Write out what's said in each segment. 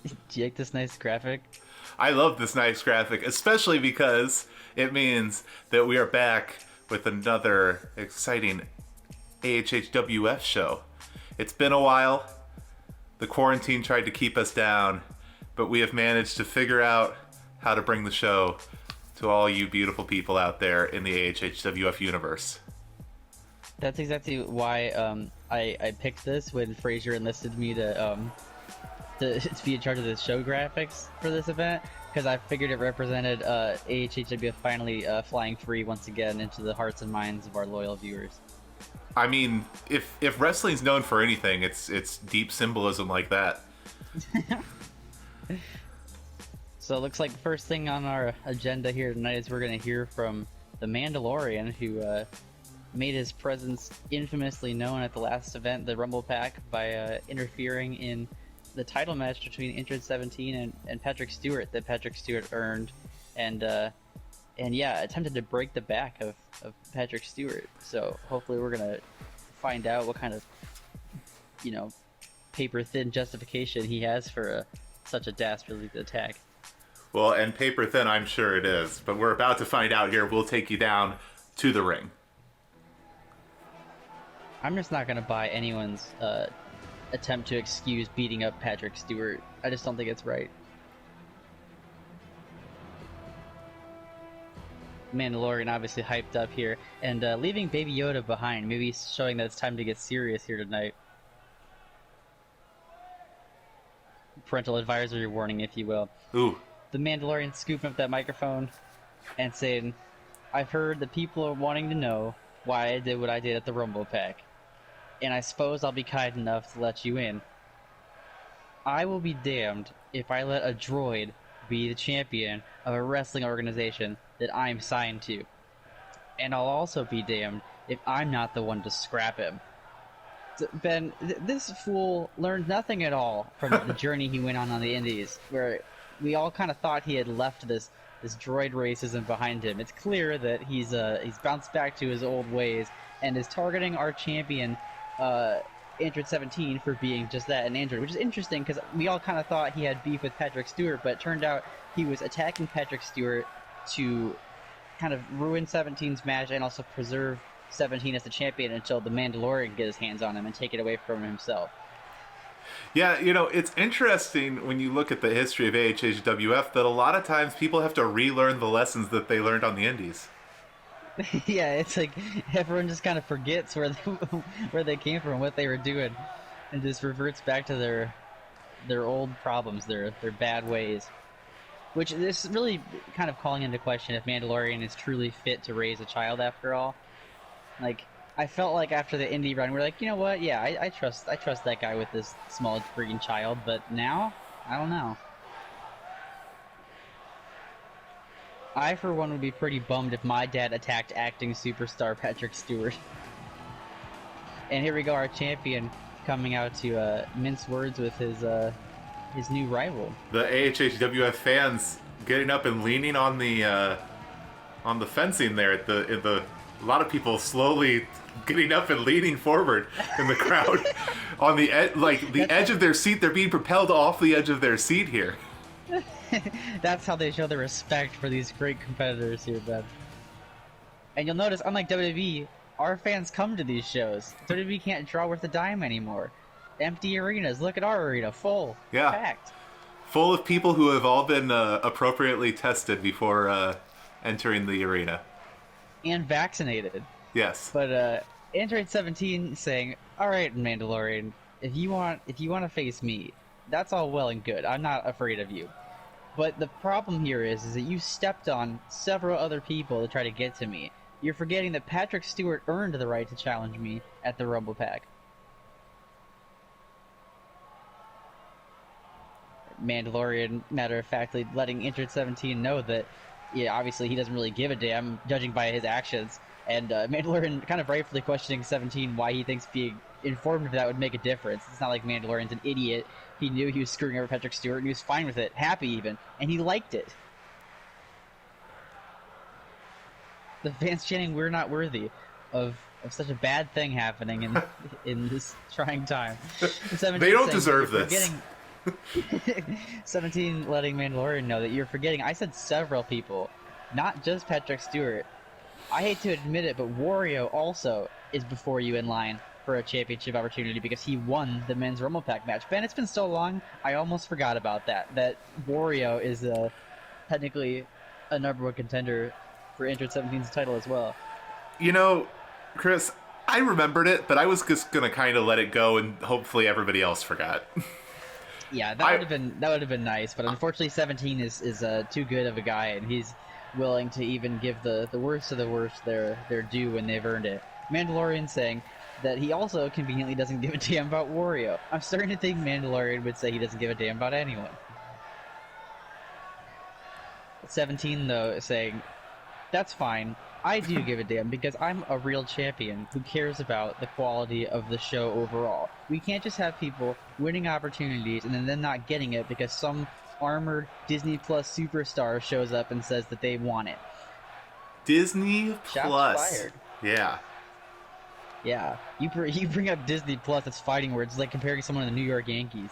Do you like this nice graphic? I love this nice graphic, especially because it means that we are back with another exciting AHHWF show. It's been a while. The quarantine tried to keep us down, but we have managed to figure out how to bring the show to all you beautiful people out there in the AHHWF universe. That's exactly why I picked this when Fraser enlisted me to be in charge of the show graphics for this event, because I figured it represented AHHW finally flying free once again into the hearts and minds of our loyal viewers. I mean, if wrestling's known for anything, it's deep symbolism like that. So it looks like the first thing on our agenda here tonight is we're going to hear from the Mandalorian, who made his presence infamously known at the last event, the Rumble Pack, by interfering in the title match between Intrad 17 and Patrick Stewart that Patrick Stewart earned, and yeah, attempted to break the back of Patrick Stewart. So hopefully we're gonna find out what kind of, paper thin justification he has for such a dastardly attack. Well, and paper thin, I'm sure it is. But we're about to find out here. We'll take you down to the ring. I'm just not gonna buy anyone's attempt to excuse beating up Patrick Stewart. I just don't think it's right. Mandalorian obviously hyped up here, and leaving Baby Yoda behind, maybe showing that it's time to get serious here tonight. Parental advisory warning, if you will. Ooh. The Mandalorian scooping up that microphone and saying, "I've heard that people are wanting to know why I did what I did at the Rumble Pack, and I suppose I'll be kind enough to let you in. I will be damned if I let a droid be the champion of a wrestling organization that I'm signed to. And I'll also be damned if I'm not the one to scrap him." Ben, this fool learned nothing at all from the journey he went on the Indies, where we all kind of thought he had left this droid racism behind him. It's clear that he's bounced back to his old ways and is targeting our champion, Android 17, for being just that, an android, which is interesting because we all kind of thought he had beef with Patrick Stewart, but it turned out he was attacking Patrick Stewart to kind of ruin 17's match and also preserve 17 as the champion until the Mandalorian can get his hands on him and take it away from himself. Yeah, it's interesting when you look at the history of AHHWF that a lot of times people have to relearn the lessons that they learned on the Indies. Yeah, it's like everyone just kind of forgets where they came from, what they were doing, and just reverts back to their old problems, their bad ways. Which is really kind of calling into question if Mandalorian is truly fit to raise a child after all. Like, I felt like after the indie run, we're like, you know what? Yeah, I trust that guy with this small freaking child. But now, I don't know. I, for one, would be pretty bummed if my dad attacked acting superstar Patrick Stewart. And here we go, our champion coming out to mince words with his new rival. The AHHWF fans getting up and leaning on the fencing there at the a lot of people slowly getting up and leaning forward in the crowd on the edge of their seat. They're being propelled off the edge of their seat here. That's how they show their respect for these great competitors here, Ben. And you'll notice, unlike WWE, our fans come to these shows. WWE can't draw worth a dime anymore. Empty arenas. Look at our arena, full, yeah, packed, full of people who have all been appropriately tested before entering the arena and vaccinated. Yes. But Android 17 saying, "All right, Mandalorian, if you want to face me, that's all well and good. I'm not afraid of you. But the problem here is that you stepped on several other people to try to get to me. You're forgetting that Patrick Stewart earned the right to challenge me at the Rumble Pack." Mandalorian, matter of factly, letting Intrad 17 know that, yeah, obviously he doesn't really give a damn, judging by his actions. And Mandalorian kind of rightfully questioning 17 why he thinks being informed of that would make a difference. It's not like Mandalorian's an idiot. He knew he was screwing over Patrick Stewart, and he was fine with it, happy even, and he liked it. The fans chanting, "We're not worthy of such a bad thing happening in this trying time." They don't deserve this. 17 letting Mandalorian know that you're forgetting. I said several people, not just Patrick Stewart. I hate to admit it, but Wario also is before you in line for a championship opportunity because he won the men's Rumble Pack match. Ben, it's been so long, I almost forgot about that. That Wario is technically a #1 contender for Android 17's title as well. You know, Chris, I remembered it, but I was just gonna kind of let it go, and hopefully everybody else forgot. Yeah, that would have been nice, but unfortunately 17 is too good of a guy, and he's willing to even give the worst of the worst their due when they've earned it. Mandalorian saying that he also conveniently doesn't give a damn about Wario. I'm starting to think Mandalorian would say he doesn't give a damn about anyone. 17 though saying, that's fine. I do give a damn because I'm a real champion who cares about the quality of the show overall. We can't just have people winning opportunities and then them not getting it because some armored Disney Plus superstar shows up and says that they want it. Disney Shots Plus. fired. Yeah. Yeah, you bring up Disney Plus, it's fighting words. It's like comparing someone to the New York Yankees.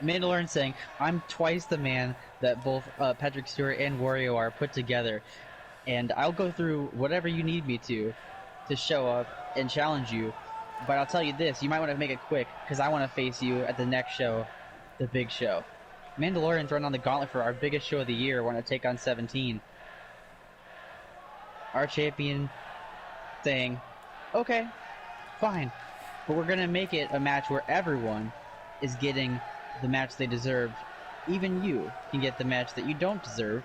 Mandalorian saying, I'm twice the man that both Patrick Stewart and Wario are put together, and I'll go through whatever you need me to show up and challenge you, but I'll tell you this, you might want to make it quick, because I want to face you at the next show, the big show. Mandalorian's running on the gauntlet for our biggest show of the year, want to take on 17. Our champion saying, okay, fine, but we're going to make it a match where everyone is getting the match they deserve. Even you can get the match that you don't deserve.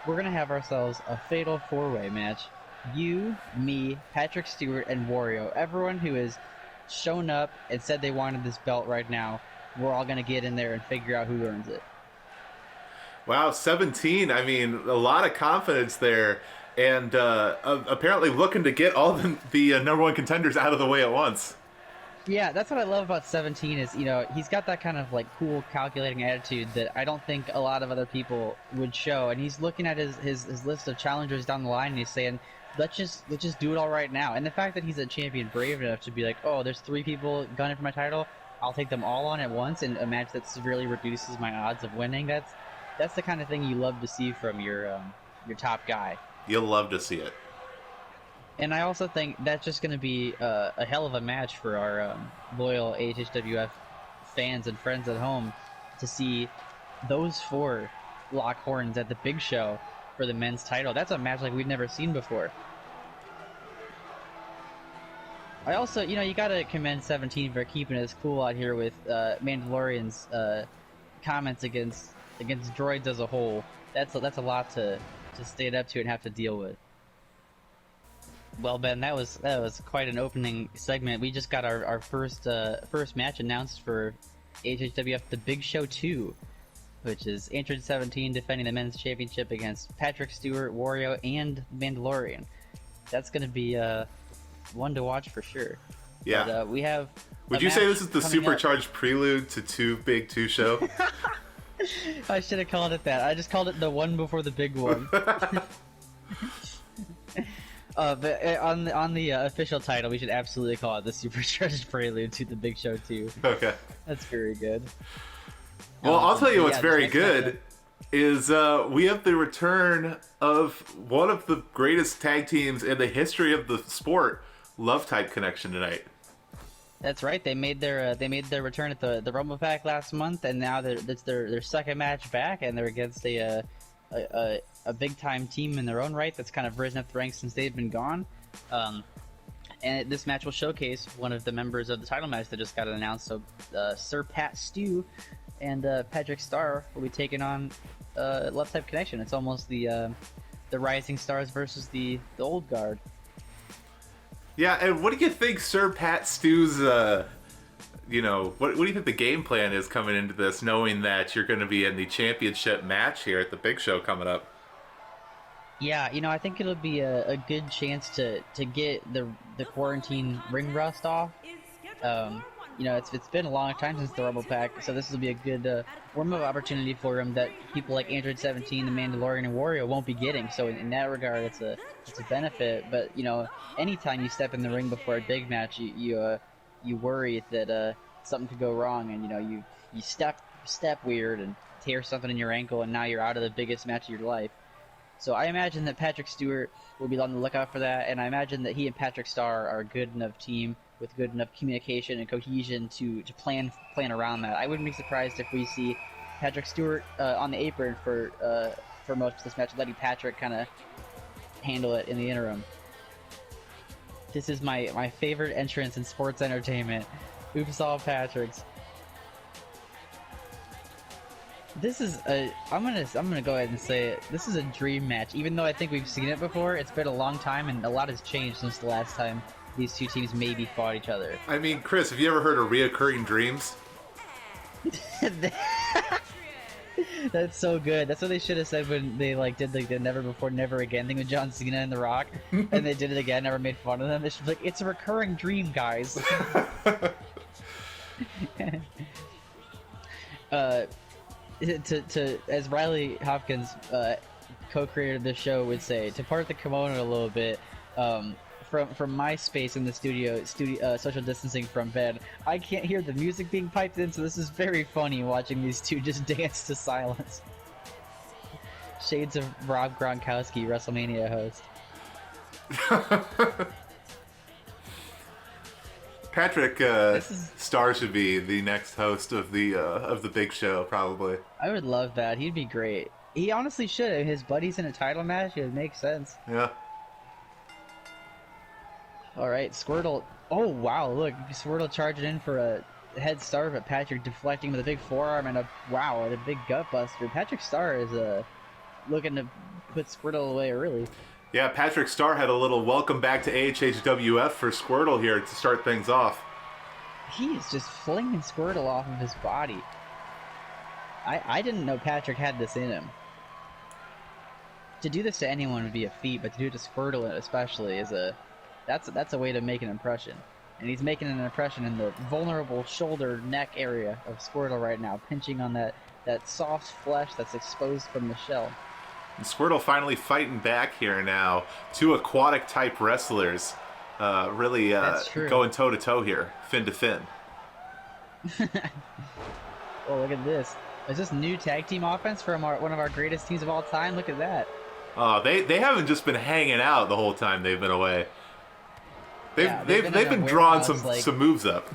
We're gonna have ourselves a fatal 4-way match. You, me, Patrick Stewart, and Wario. Everyone who has shown up and said they wanted this belt right now, we're all gonna get in there and figure out who earns it. Wow, 17. I mean, a lot of confidence there, and apparently looking to get all the #1 contenders out of the way at once. Yeah, that's what I love about 17 is, you know, he's got that kind of like cool calculating attitude that I don't think a lot of other people would show. And he's looking at his list of challengers down the line and he's saying, let's just do it all right now. And the fact that he's a champion brave enough to be like, oh, there's 3 people gunning for my title, I'll take them all on at once in a match that severely reduces my odds of winning. That's the kind of thing you love to see from your top guy. You'll love to see it. And I also think that's just going to be a hell of a match for our loyal AHHWF fans and friends at home to see those 4 lock horns at the big show for the men's title. That's a match like we've never seen before. I also, you know, you got to commend 17 for keeping it cool out here with Mandalorian's comments against droids as a whole. That's a lot to stand up to and have to deal with. Well, Ben, that was quite an opening segment. We just got our first match announced for AHHWF The Big Show 2, which is Android 17 defending the men's championship against Patrick Stewart, Wario, and Mandalorian. That's going to be one to watch for sure. Yeah. But, we have. Would you say this is the supercharged prelude to Too Big 2 Show? I should have called it that. I just called it the one before the big one. But on the official title, we should absolutely call it the Supercharged Prelude to the Big Show 2. Okay. That's very good. Well, I'll tell you what's very good is we have the return of one of the greatest tag teams in the history of the sport, Love Type Connection, tonight. That's right. They made their return at the Rumble Pack last month, and now it's their second match back, and they're against a big time team in their own right that's kind of risen up the ranks since they've been gone. And this match will showcase one of the members of the title match that just got announced. So Sir Pat Stew and Patrick Star will be taking on Love Type Connection. It's almost the Rising Stars versus the Old Guard. Yeah, and what do you think Sir Pat Stew's, what do you think the game plan is coming into this, knowing that you're going to be in the championship match here at the Big Show coming up? Yeah, I think it'll be a good chance to get the quarantine ring rust off. It's been a long time since the Rumble Pack, so this will be a good warm-up opportunity for him that people like Android 17, the Mandalorian, and Wario won't be getting. So in that regard, it's a benefit. But anytime you step in the ring before a big match, you worry that something could go wrong, and you step weird and tear something in your ankle, and now you're out of the biggest match of your life. So I imagine that Patrick Stewart will be on the lookout for that, and I imagine that he and Patrick Starr are a good enough team with good enough communication and cohesion to plan around that. I wouldn't be surprised if we see Patrick Stewart on the apron for most of this match, letting Patrick kind of handle it in the interim. This is my favorite entrance in sports entertainment. Oops, all Patricks. This is I'm gonna go ahead and say it. This is a dream match. Even though I think we've seen it before, it's been a long time and a lot has changed since the last time these two teams maybe fought each other. I mean, Chris, have you ever heard of reoccurring dreams? That's so good. That's what they should have said when they did the never before never again thing with John Cena and The Rock, and they did it again. Never made fun of them. They should be like, it's a recurring dream, guys. As Riley Hopkins, co-creator of this show, would say, to part the kimono a little bit, from my space in the studio, social distancing from bed, I can't hear the music being piped in, so this is very funny watching these two just dance to silence. Shades of Rob Gronkowski, WrestleMania host. Patrick Starr should be the next host of the big show, probably. I would love that. He'd be great. He honestly should. His buddy's in a title match. It would make sense. Yeah. All right, Squirtle. Oh wow! Look, Squirtle charging in for a head start, but Patrick deflecting with a big forearm and a big gut buster. Patrick Starr is looking to put Squirtle away early. Yeah, Patrick Starr had a little welcome back to AHHWF for Squirtle here to start things off. He is just flinging Squirtle off of his body. I didn't know Patrick had this in him. To do this to anyone would be a feat, but to do it to Squirtle especially is that's a way to make an impression. And he's making an impression in the vulnerable shoulder neck area of Squirtle right now, pinching on that soft flesh that's exposed from the shell. And Squirtle finally fighting back here now. Two aquatic type wrestlers really going toe to toe here, fin to fin. Oh, look at this. Is this new tag team offense from one of our greatest teams of all time? Look at that. Oh, they haven't just been hanging out the whole time they've been away. They've been drawing some moves up.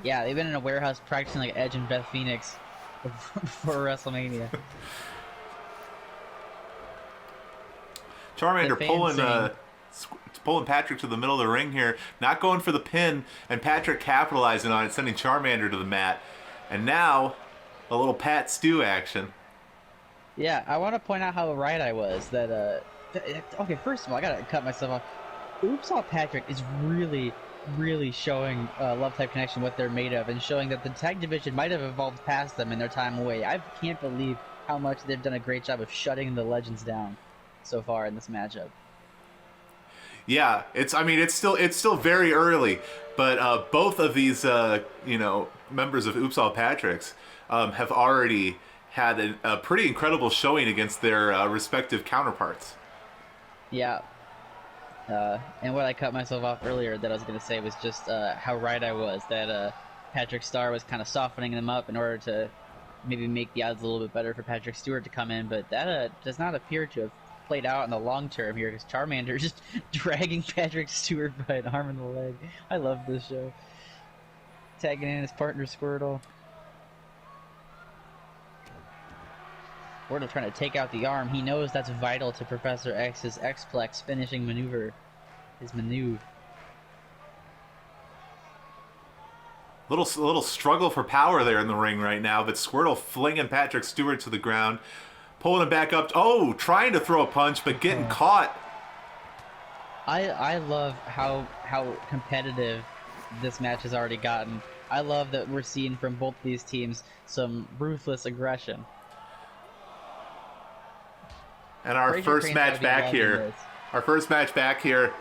Yeah, they've been in a warehouse practicing like Edge and Beth Phoenix for WrestleMania. Charmander pulling Patrick to the middle of the ring here, not going for the pin, and Patrick capitalizing on it, sending Charmander to the mat. And now, a little Pat Stew action. Yeah, I want to point out how right I was. That okay, first of all, I gotta cut myself off. Oops All Patrick is really, really showing Love-Type Connection what they're made of, and showing that the tag division might have evolved past them in their time away. I can't believe how much they've done a great job of shutting the Legends down so far in this matchup. Yeah, it's still very early, but both of these members of Oops All Patricks have already had a pretty incredible showing against their respective counterparts. Yeah. And what I cut myself off earlier that I was going to say was just how right I was, that Patrick Starr was kind of softening them up in order to maybe make the odds a little bit better for Patrick Stewart to come in, but that does not appear to have played out in the long term here, because Charmander just dragging Patrick Stewart by an arm and the leg. I love this show. Tagging in his partner Squirtle. Squirtle trying to take out the arm. He knows that's vital to Professor X's X-Plex finishing maneuver. His maneuver. Little struggle for power there in the ring right now, but Squirtle flinging Patrick Stewart to the ground, pulling him back up. Oh, trying to throw a punch, but getting caught. I love how competitive this match has already gotten. I love that we're seeing from both these teams some ruthless aggression. And our first match back here. Our first match back here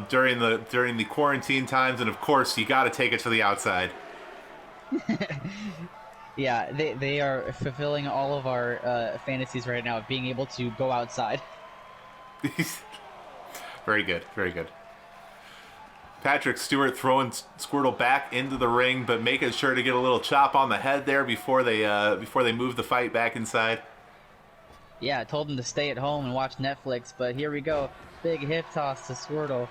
during the quarantine times, and of course you got to take it to the outside. Yeah, they are fulfilling all of our fantasies right now of being able to go outside. Very good, very good. Patrick Stewart throwing Squirtle back into the ring, but making sure to get a little chop on the head there before they move the fight back inside. Yeah, I told him to stay at home and watch Netflix, but here we go. Big hip toss to Squirtle.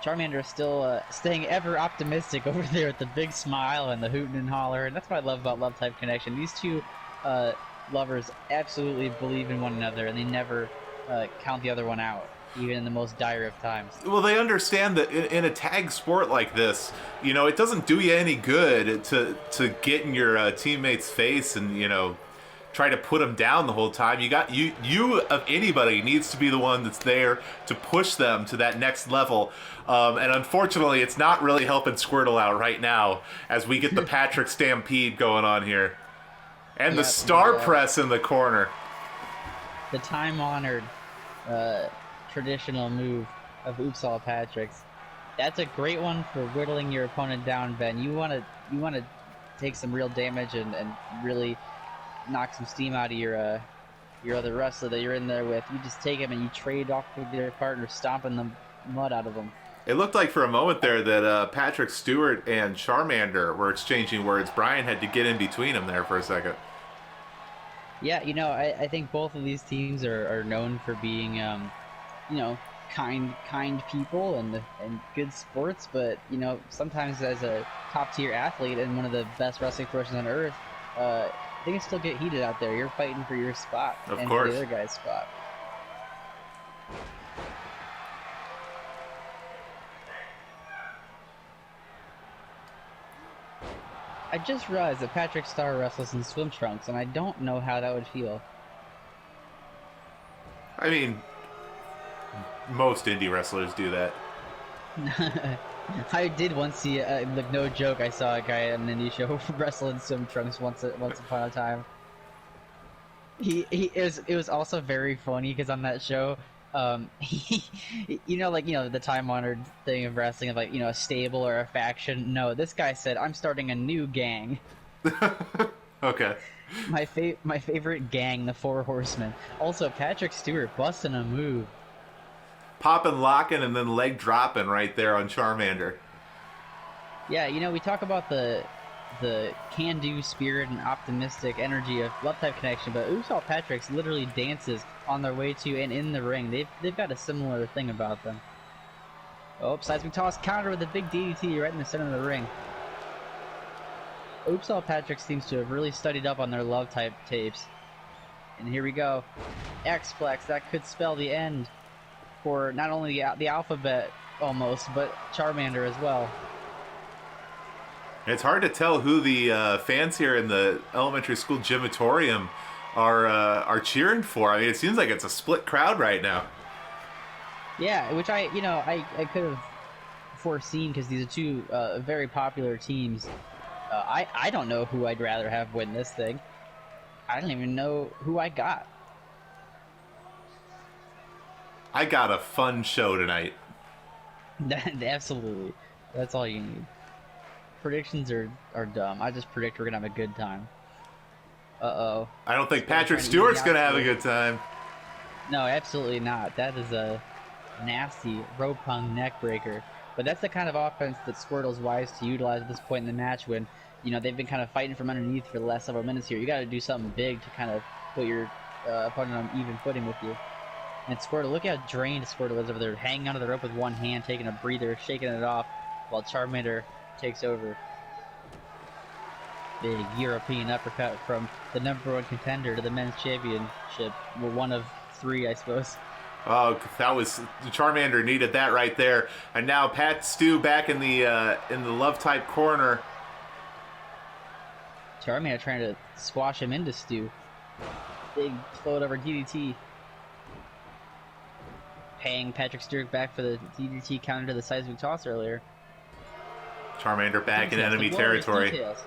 Charmander is still staying ever optimistic over there with the big smile and the hooting and holler, and that's what I love about Love Type Connection. These two lovers absolutely believe in one another, and they never count the other one out, even in the most dire of times. Well, they understand that in a tag sport like this, you know, it doesn't do you any good to get in your teammate's face and, you know, try to put them down the whole time. You of anybody needs to be the one that's there to push them to that next level. And unfortunately, it's not really helping Squirtle out right now as we get the Patrick Stampede going on here. And the star press in the corner. The time-honored traditional move of Oops All Patricks. That's a great one for whittling your opponent down, Ben. You want to take some real damage and really knock some steam out of your other wrestler that you're in there with. You just take him and you trade off with your partner, stomping the mud out of them. It looked like for a moment there that Patrick Stewart and Charmander were exchanging words. Brian had to get in between them there for a second. Yeah, you know, I think both of these teams are known for being, you know, kind people and good sports, but, you know, sometimes as a top-tier athlete and one of the best wrestling promotions on earth, they can still get heated out there. You're fighting for your spot of and course. for the other guy's spot. I just realized that Patrick Star wrestles in swim trunks, and I don't know how that would feel. I mean, most indie wrestlers do that. I did once see, like, no joke, I saw a guy at an indie show wrestle in swim trunks once upon a time. It was also very funny because on that show, you know, the time-honored thing of wrestling of, like, you know, a stable or a faction. No, this guy said, "I'm starting a new gang." Okay. My favorite gang, the Four Horsemen. Also, Patrick Stewart busting a move. Popping, locking, and then leg dropping right there on Charmander. Yeah, you know, we talk about the can-do spirit and optimistic energy of Love Type Connection, but Oops All Patrick's literally dances on their way to and in the ring. They've got a similar thing about them. Oh, seismic toss counter with a big DDT right in the center of the ring. Oops All Patrick seems to have really studied up on their Love Type tapes. And here we go. X-Flex, that could spell the end for not only the alphabet almost, but Charmander as well. It's hard to tell who the fans here in the elementary school gymatorium are cheering for. I mean, it seems like it's a split crowd right now. Yeah, which I could have foreseen because these are two very popular teams. I don't know who I'd rather have win this thing. I don't even know who I got. I got a fun show tonight. Absolutely. That's all you need. Predictions are dumb. I just predict we're going to have a good time. Uh-oh. I don't think Patrick Stewart's going to have a good time. No, absolutely not. That is a nasty rope hung neck breaker. But that's the kind of offense that Squirtle's wise to utilize at this point in the match when, you know, they've been kind of fighting from underneath for the last several minutes here. You got to do something big to kind of put your opponent on even footing with you. And Squirtle, look how drained Squirtle is over there, hanging onto the rope with one hand, taking a breather, shaking it off, while Charmander takes over. Big European uppercut from the #1 contender to the men's championship. Well, one of three, I suppose. Oh, that was Charmander needed that right there. And now Pat Stu back in the Love Type corner. Charmander trying to squash him into Stu. Big float over DDT. Paying Patrick Stewart back for the DDT counter to the seismic toss earlier. Charmander back in enemy territory. Details.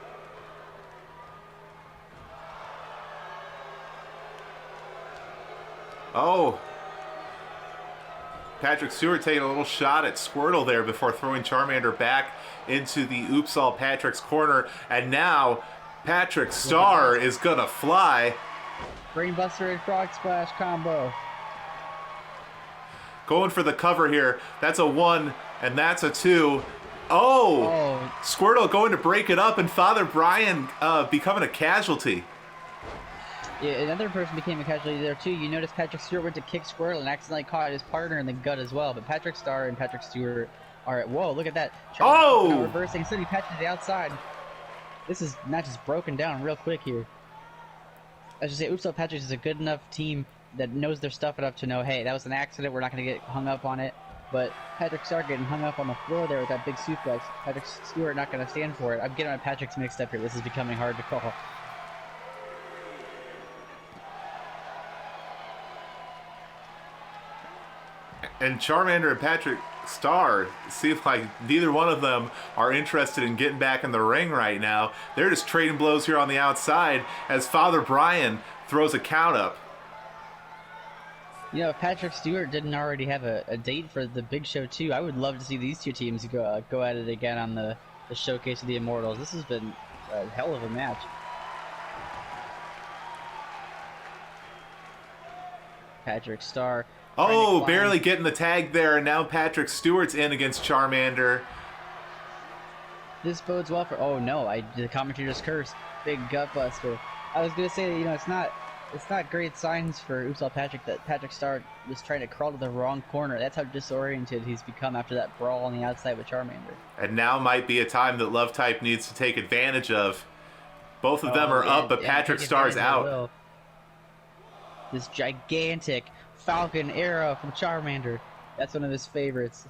Oh. Patrick Stewart taking a little shot at Squirtle there before throwing Charmander back into the Oops All Patrick's corner. And now Patrick Star is going to fly. Brainbuster and Frog Splash combo. going for the cover here. That's a 1, and that's a 2. Oh! Squirtle going to break it up, and Father Brian becoming a casualty. Yeah, another person became a casualty there too. You notice Patrick Stewart went to kick Squirtle and accidentally caught his partner in the gut as well. But Patrick Star and Patrick Stewart are at, whoa, look at that. Reversing, City Patrick to the outside. This match is broken down real quick here. I should say, Oops All Patrick is a good enough team that knows their stuff enough to know, hey, that was an accident, we're not going to get hung up on it. But Patrick Star getting hung up on the floor there with that big suplex. Patrick Stewart not going to stand for it. I'm getting my Patrick's mixed up here. This is becoming hard to call. And Charmander and Patrick Star seem like neither one of them are interested in getting back in the ring right now. They're just trading blows here on the outside as Father Brian throws a count up. You know, if Patrick Stewart didn't already have a date for the Big Show too, I would love to see these two teams go at it again on the Showcase of the Immortals. This has been a hell of a match. Patrick Star. Oh, barely getting the tag there, and now Patrick Stewart's in against Charmander. This bodes well for. Oh no! The commentary just cursed. Big gut buster. I was gonna say, you know, it's not great signs for Oops All Patrick that Patrick Star was trying to crawl to the wrong corner. That's how disoriented he's become after that brawl on the outside with Charmander. And now might be a time that Love Type needs to take advantage of. Both of them are up, but Patrick Star's out. This gigantic Falcon arrow from Charmander. That's one of his favorites.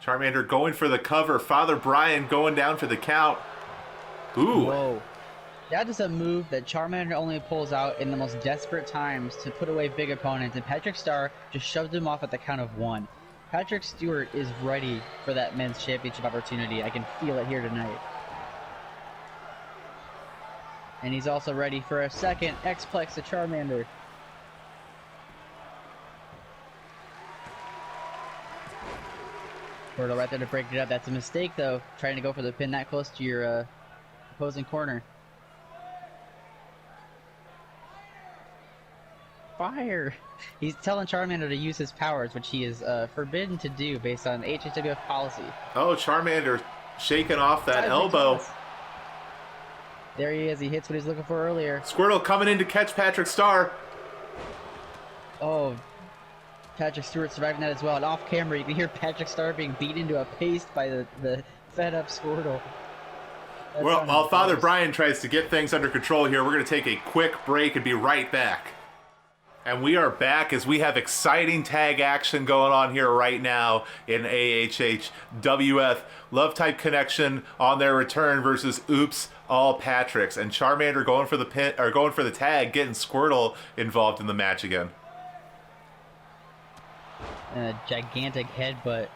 Charmander going for the cover. Father Brian going down for the count. Ooh. Whoa. That is a move that Charmander only pulls out in the most desperate times to put away big opponents, and Patrick Star just shoved him off at the count of 1. Patrick Stewart is ready for that men's championship opportunity. I can feel it here tonight. And he's also ready for a second X-Plex to Charmander. Squirtle right there to break it up. That's a mistake, though. Trying to go for the pin that close to your opposing corner. Fire! He's telling Charmander to use his powers, which he is forbidden to do based on AHHW policy. Oh, Charmander shaking off that elbow. There he is. He hits what he's looking for earlier. Squirtle coming in to catch Patrick Star. Oh, Patrick Stewart surviving that as well. And off camera, you can hear Patrick Star being beat into a paste by the fed-up Squirtle. Well, while Father Brian tries to get things under control here, we're going to take a quick break and be right back. And we are back as we have exciting tag action going on here right now in AHHWF. Love Type Connection on their return versus Oops All Patricks, and Charmander going for the pin or going for the tag, getting Squirtle involved in the match again. And a gigantic headbutt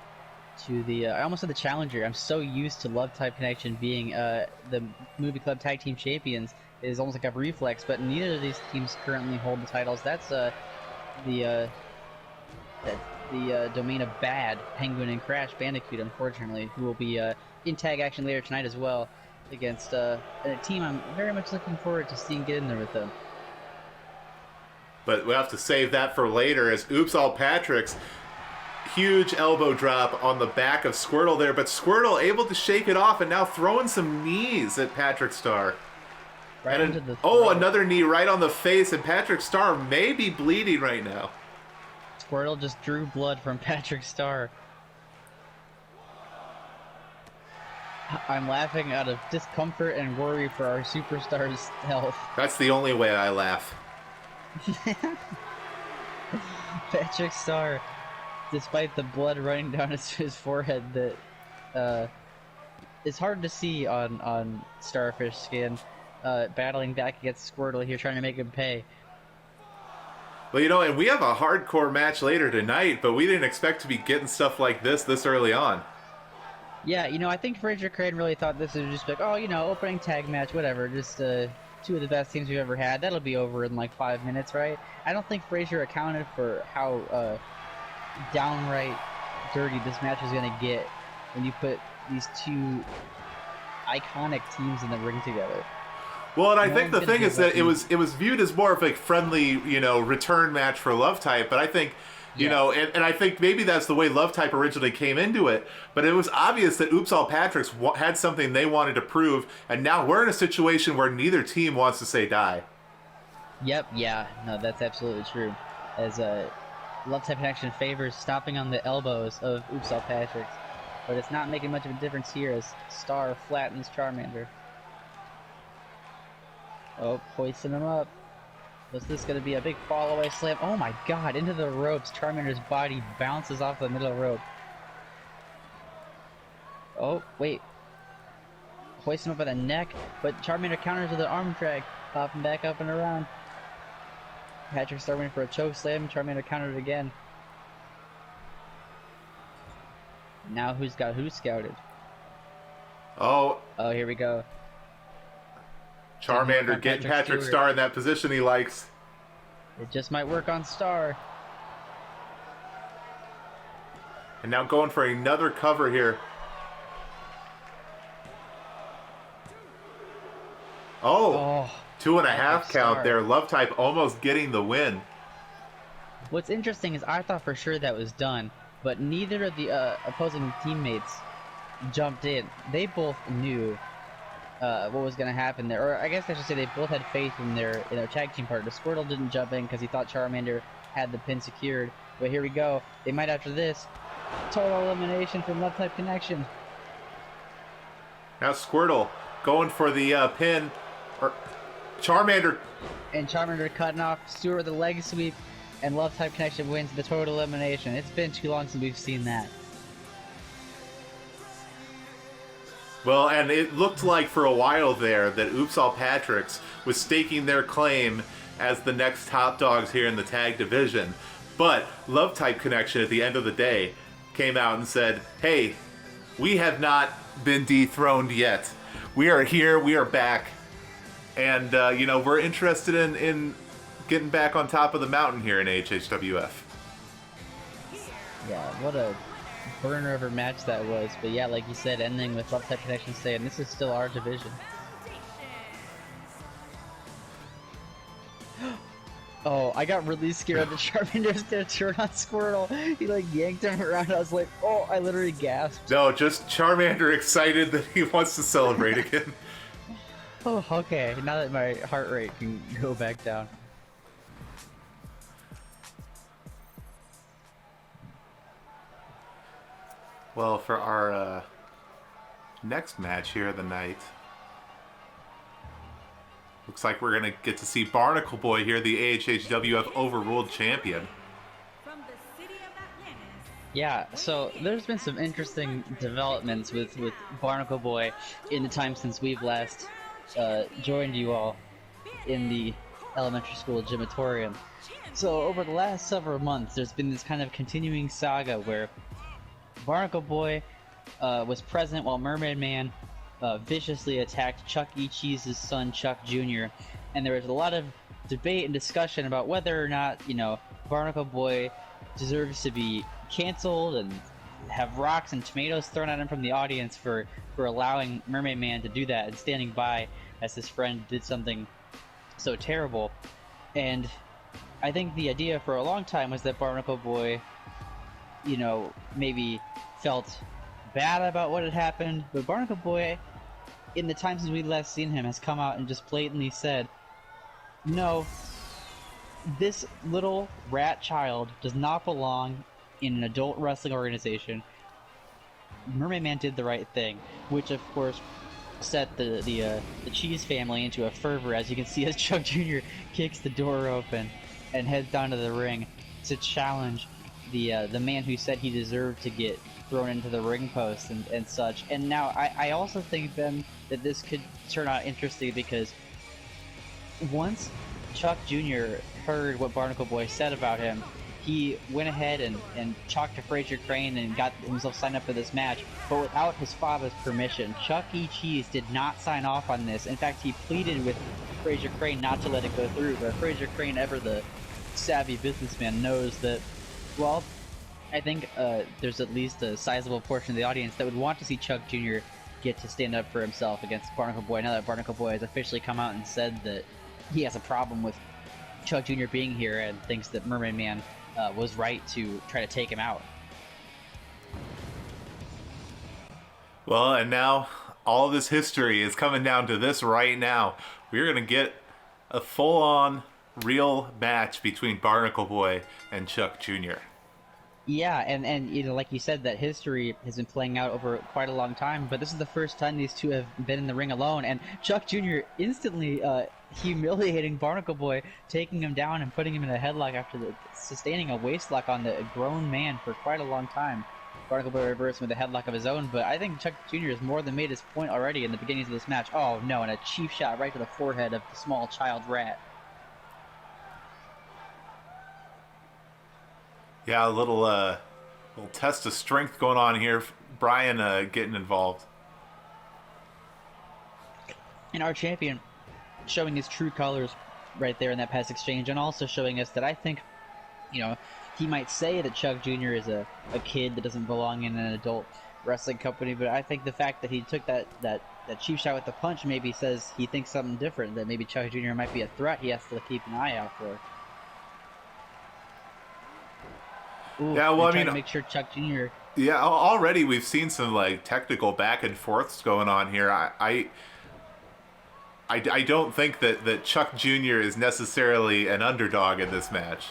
to the I almost said the challenger. I'm so used to Love Type Connection being the Movie Club Tag Team Champions. It is almost like a reflex, but neither of these teams currently hold the titles. That's the domain of Bad, Penguin and Crash Bandicoot, unfortunately, who will be in tag action later tonight as well against a team I'm very much looking forward to seeing get in there with them. But we'll have to save that for later as Oops All Patricks. Huge elbow drop on the back of Squirtle there, but Squirtle able to shake it off and now throwing some knees at Patrick Star. Right into the another knee right on the face, and Patrick Star may be bleeding right now. Squirtle just drew blood from Patrick Star. I'm laughing out of discomfort and worry for our superstar's health. That's the only way I laugh. Patrick Star, despite the blood running down his forehead that is hard to see on starfish skin, battling back against Squirtle here, trying to make him pay. Well, you know, and we have a hardcore match later tonight, but we didn't expect to be getting stuff like this early on. Yeah, you know, I think Fraser Crane really thought this would just be like, oh, you know, opening tag match, whatever, just two of the best teams we've ever had. That'll be over in like 5 minutes, right? I don't think Fraser accounted for how downright dirty this match was going to get when you put these two iconic teams in the ring together. Well, and I think the thing is that it was viewed as more of a friendly, you know, return match for Love Type, but I think You Yeah. know, and I think maybe that's the way Love Type originally came into it, but it was obvious that Oops All Patrick's had something they wanted to prove, and now we're in a situation where neither team wants to say die. Yep, yeah, no, that's absolutely true. As Love Type Connection favors stopping on the elbows of Oops All Patrick's, but it's not making much of a difference here as Star flattens Charmander. Oh, hoisting him up. Was this going to be a big fall away slam? Oh my god, into the ropes. Charmander's body bounces off the middle rope. Oh, wait. Hoist him up by the neck, but Charmander counters with an arm drag, popping back up and around. Patrick starting for a choke slam, Charmander countered again. Now who's got who scouted? Oh, here we go. Charmander getting Patrick Star in that position he likes. It just might work on Star. And now going for another cover here. Oh, 2.5 count there. Love Type almost getting the win. What's interesting is I thought for sure that was done, but neither of the opposing teammates jumped in. They both knew what was going to happen there, or I guess I should say they both had faith in their tag team partner. Squirtle didn't jump in because he thought Charmander had the pin secured, but here we go. They might after this. Total elimination from Love Type Connection. Now Squirtle going for the pin, or Charmander. And Charmander cutting off Stewart with a leg sweep, and Love Type Connection wins the total elimination. It's been too long since we've seen that. Well, and it looked like for a while there that Oops All Patrick's was staking their claim as the next top dogs here in the tag division. But Love Type Connection at the end of the day came out and said, hey, we have not been dethroned yet. We are here, we are back. And, we're interested in getting back on top of the mountain here in AHHWF. Yeah, what a burner of a match that was. But yeah, like you said, ending with Love Type Connection saying, this is still our division. Oh, I got really scared that Charmander was gonna turn on Squirtle. He like yanked him around. I was like, oh, I literally gasped. No, just Charmander excited that he wants to celebrate again. Oh, okay. Now that my heart rate can go back down. Well, for our next match here of the night, looks like we're going to get to see Barnacle Boy here, the AHHWF Overruled Champion. Yeah, so there's been some interesting developments with Barnacle Boy in the time since we've last joined you all in the elementary school gymatorium. So over the last several months, there's been this kind of continuing saga where Barnacle Boy was present while Mermaid Man viciously attacked Chuck E. Cheese's son, Chuck Jr., and there was a lot of debate and discussion about whether or not, Barnacle Boy deserves to be canceled and have rocks and tomatoes thrown at him from the audience for allowing Mermaid Man to do that and standing by as his friend did something so terrible. And I think the idea for a long time was that Barnacle Boy, maybe felt bad about what had happened, but Barnacle Boy, in the time since we last seen him, has come out and just blatantly said, no, this little rat child does not belong in an adult wrestling organization. Mermaid Man did the right thing, which of course set the Cheese family into a fervor, as you can see as Chuck Jr. kicks the door open and heads down to the ring to challenge the man who said he deserved to get thrown into the ring post and such. And now I also think, Ben, that this could turn out interesting, because once Chuck Jr. heard what Barnacle Boy said about him, he went ahead and talked to Fraser Crane and got himself signed up for this match, but without his father's permission. Chuck E. Cheese did not sign off on this. In fact, he pleaded with Fraser Crane not to let it go through, but Fraser Crane, ever the savvy businessman, knows that, well, I think there's at least a sizable portion of the audience that would want to see Chuck Jr. get to stand up for himself against Barnacle Boy, now that Barnacle Boy has officially come out and said that he has a problem with Chuck Jr. being here and thinks that Mermaid Man was right to try to take him out. Well, and now all this history is coming down to this right now. We're going to get a full-on real match between Barnacle Boy and Chuck Jr. Yeah, and you know, like you said, that history has been playing out over quite a long time, but this is the first time these two have been in the ring alone, and Chuck Jr. instantly humiliating Barnacle Boy, taking him down and putting him in a headlock after sustaining a waistlock on the grown man for quite a long time. Barnacle Boy reversed with a headlock of his own, but I think Chuck Jr. has more than made his point already in the beginnings of this match. Oh no, and a cheap shot right to the forehead of the small child rat. Yeah, a little test of strength going on here. Brian getting involved. And our champion showing his true colors right there in that past exchange, and also showing us that I think, you know, he might say that Chuck Jr. is a kid that doesn't belong in an adult wrestling company, but I think the fact that he took that cheap shot with the punch maybe says he thinks something different, that maybe Chuck Jr. might be a threat he has to keep an eye out for. Ooh, yeah, well, I mean, to make sure Chuck Jr. Yeah, already we've seen some like technical back and forths going on here. I don't think that Chuck Jr. is necessarily an underdog in this match.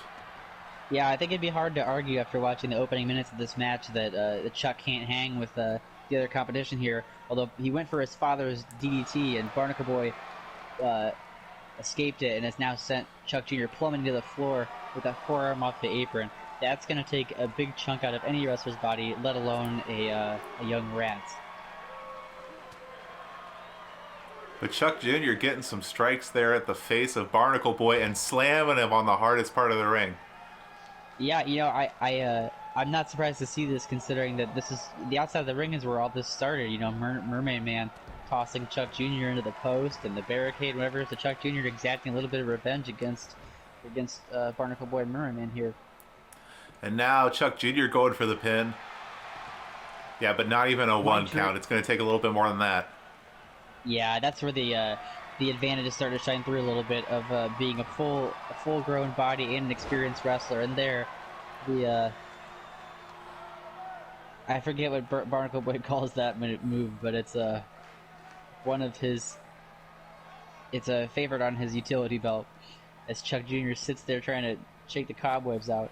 Yeah, I think it'd be hard to argue after watching the opening minutes of this match that Chuck can't hang with the other competition here. Although he went for his father's DDT, and Barnacle Boy escaped it and has now sent Chuck Jr. plummeting to the floor with that forearm off the apron. That's going to take a big chunk out of any wrestler's body, let alone a young rat's. But Chuck Jr. getting some strikes there at the face of Barnacle Boy and slamming him on the hardest part of the ring. Yeah, you know, I'm not surprised to see this, considering that this is the outside of the ring is where all this started. You know, Mermaid Man tossing Chuck Jr. into the post and the barricade, whatever. So Chuck Jr. exacting a little bit of revenge against Barnacle Boy and Mermaid Man here. And now Chuck Jr. going for the pin. Yeah, but not even a one count. It's going to take a little bit more than that. Yeah, that's where the advantages start to shine through a little bit of being a full-grown body and an experienced wrestler. And there, I forget what Barnacle Boy calls that move, but it's one of his. It's a favorite on his utility belt, as Chuck Jr. sits there trying to shake the cobwebs out.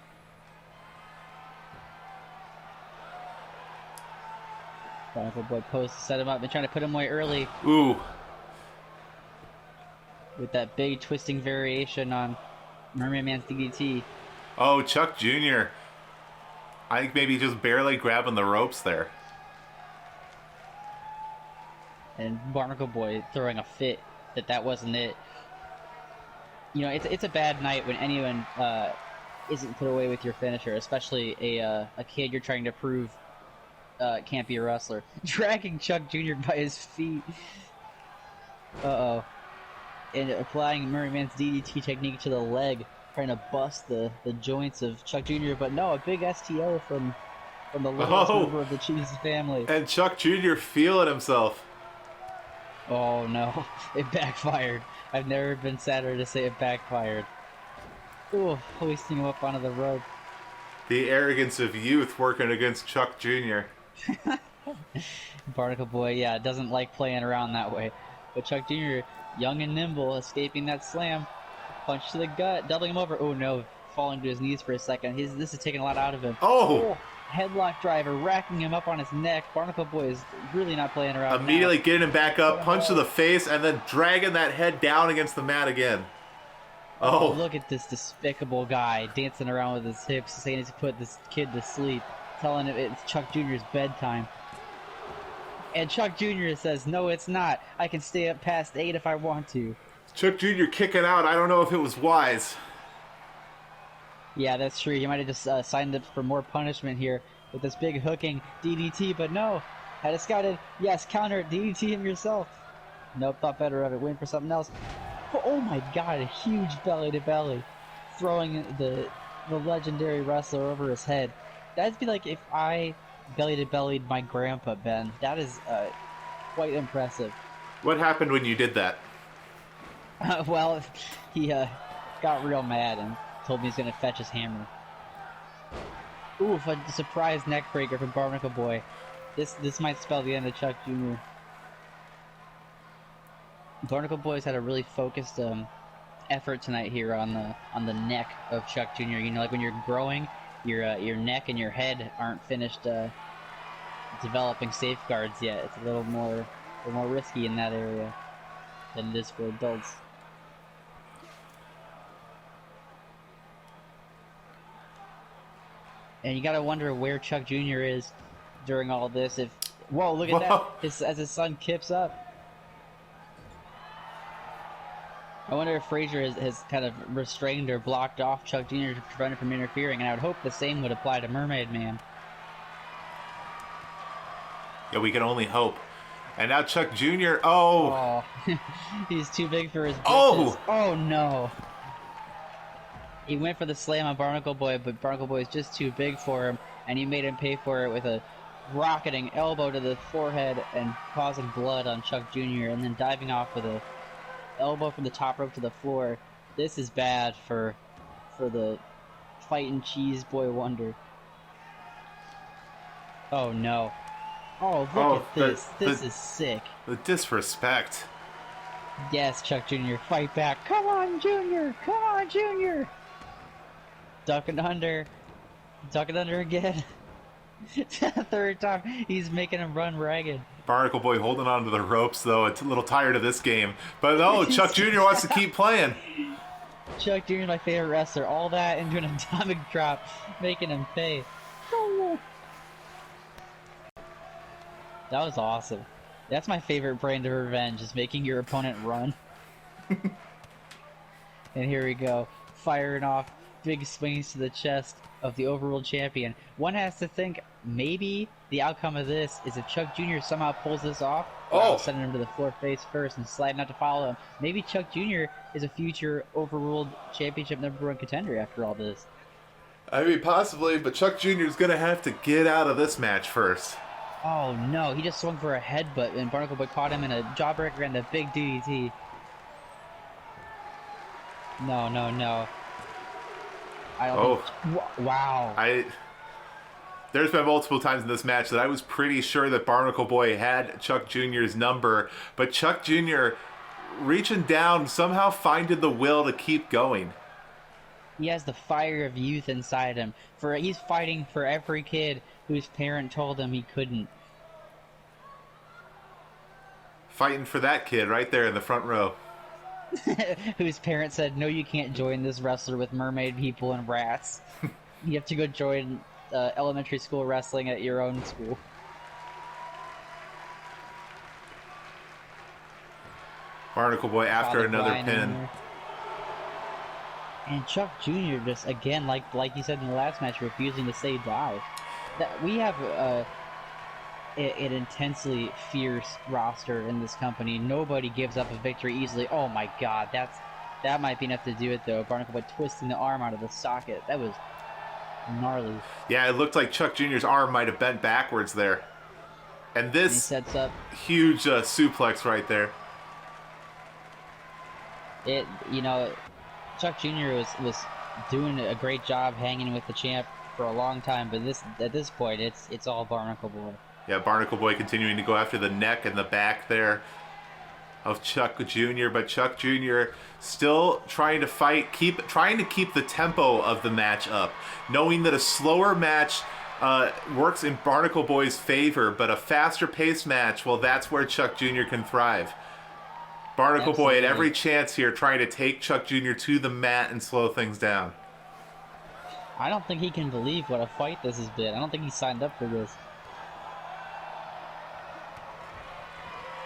Barnacle Boy post to set him up and trying to put him away early. Ooh. With that big twisting variation on Mermaid Man's DDT. Oh, Chuck Jr. I think maybe just barely grabbing the ropes there. And Barnacle Boy throwing a fit that wasn't it. You know, it's a bad night when anyone isn't put away with your finisher, especially a kid you're trying to prove can't be a wrestler. Dragging Chuck Jr. by his feet. Uh-oh. And applying Mermaid Man's DDT technique to the leg, trying to bust the joints of Chuck Jr. But no, a big STO from the littlest member of the Cheese family. And Chuck Jr. feeling himself. Oh no, it backfired. I've never been sadder to say it backfired. Ooh, hoisting him up onto the rope. The arrogance of youth working against Chuck Jr. Barnacle Boy, yeah, doesn't like playing around that way. But Chuck Jr., young and nimble, escaping that slam. Punch to the gut, doubling him over. Oh no, falling to his knees for a second. This is taking a lot out of him. Oh! Headlock driver, racking him up on his neck. Barnacle Boy is really not playing around. Immediately getting him back up, punch to the face, and then dragging that head down against the mat again. Oh, look at this despicable guy dancing around with his hips, saying he's put this kid to sleep, telling him it's Chuck Jr.'s bedtime. And Chuck Jr. says, no, it's not. I can stay up past 8 if I want to. Chuck Jr. kicking out. I don't know if it was wise. Yeah, that's true. He might have just signed up for more punishment here with this big hooking DDT, but no. Had it scouted. Yes, counter it. DDT him yourself. Nope, thought better of it. Waiting for something else. Oh my god, a huge belly-to-belly. Throwing the legendary wrestler over his head. That'd be like if I belly-to-bellied my grandpa, Ben. That is quite impressive. What happened when you did that? Well, he got got real mad and told me he's gonna fetch his hammer. Oof, a surprise neck breaker from Barnacle Boy. This might spell the end of Chuck Jr. Barnacle Boy's had a really focused effort tonight here on the neck of Chuck Jr. You know, like when you're growing, your neck and your head aren't finished developing safeguards yet. It's a little more risky in that area than it is for adults. And you gotta wonder where Chuck Jr. is during all this. If whoa, look at that! As his son kips up. I wonder if Frazier has kind of restrained or blocked off Chuck Jr. to prevent him from interfering, and I would hope the same would apply to Mermaid Man. Yeah, we can only hope. And now Chuck Jr. Oh! He's too big for his britches. Oh! Oh no! He went for the slam on Barnacle Boy, but Barnacle Boy is just too big for him, and he made him pay for it with a rocketing elbow to the forehead and causing blood on Chuck Jr., and then diving off with a elbow from the top rope to the floor. This is bad for the fighting cheese boy wonder. Oh no. Oh, look at this. This is sick. The disrespect. Yes, Chuck Jr., fight back. Come on, Jr. Come on, Jr. Ducking under. Ducking under again. Third time. He's making him run ragged. Barnacle Boy holding on to the ropes, though. It's a little tired of this game. But no, Chuck Jr. wants to keep playing. Chuck Jr. is my favorite wrestler. All that into an atomic drop, making him pay. That was awesome. That's my favorite brand of revenge, is making your opponent run. And here we go. Firing off big swings to the chest of the overruled champion. One has to think maybe the outcome of this is if Chuck Jr. somehow pulls this off, sending him to the floor face first and sliding out to follow him. Maybe Chuck Jr. is a future overruled championship #1 contender after all this. I mean, possibly, but Chuck Jr. is going to have to get out of this match first. Oh no, he just swung for a headbutt and Barnacle Boy caught him in a jawbreaker and a big DDT. No, no, no. I don't think... Wow. There's been multiple times in this match that I was pretty sure that Barnacle Boy had Chuck Jr.'s number, but Chuck Jr. reaching down somehow finding the will to keep going. He has the fire of youth inside him. He's fighting for every kid whose parent told him he couldn't. Fighting for that kid right there in the front row. Whose parents said, no, you can't join this wrestler with mermaid people and rats. You have to go join elementary school wrestling at your own school. Barnacle Boy after another pin. And Chuck Jr. just, again, like you said in the last match, refusing to say die. We have an intensely fierce roster in this company. Nobody gives up a victory easily. Oh my god, that might be enough to do it though. Barnacle Boy twisting the arm out of the socket. That was gnarly. Yeah, it looked like Chuck Jr.'s arm might have bent backwards there. And this he sets up huge suplex right there. Chuck Jr. was doing a great job hanging with the champ for a long time, but at this point, it's all Barnacle Boy. Yeah, Barnacle Boy continuing to go after the neck and the back there of Chuck Jr., but Chuck Jr. still trying to fight, trying to keep the tempo of the match up, knowing that a slower match works in Barnacle Boy's favor, but a faster-paced match, well, that's where Chuck Jr. can thrive. Barnacle Boy at every chance here trying to take Chuck Jr. to the mat and slow things down. I don't think he can believe what a fight this has been. I don't think he signed up for this.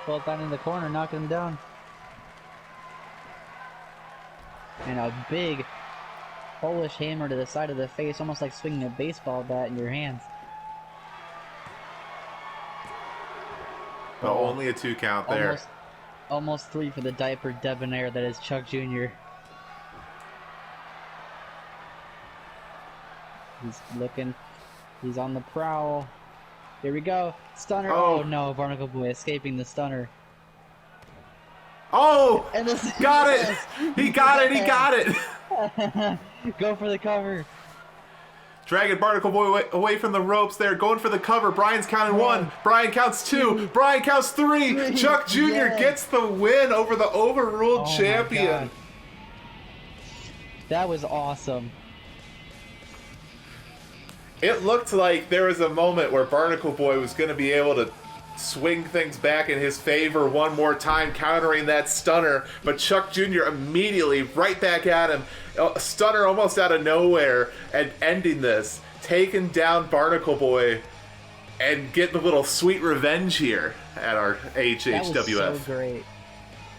Pull down in the corner, knocking him down. And a big Polish hammer to the side of the face, almost like swinging a baseball bat in your hands. But only a 2 count there. Almost 3 for the diaper debonair that is Chuck Jr. He's looking. He's on the prowl. Here we go. Stunner. Oh no, Barnacle Boy escaping the stunner. Oh! And this got it! He got it! He got it! Go for the cover. Dragging Barnacle Boy away from the ropes there, going for the cover. Brian's counting one. Brian counts two. Brian counts three. Chuck Jr. gets the win over the overruled champion. That was awesome. It looked like there was a moment where Barnacle Boy was going to be able to swing things back in his favor one more time, countering that stunner, but Chuck Jr. immediately right back at him, a stunner almost out of nowhere, and ending this, taking down Barnacle Boy, and getting a little sweet revenge here at our AHHWF. That was so great.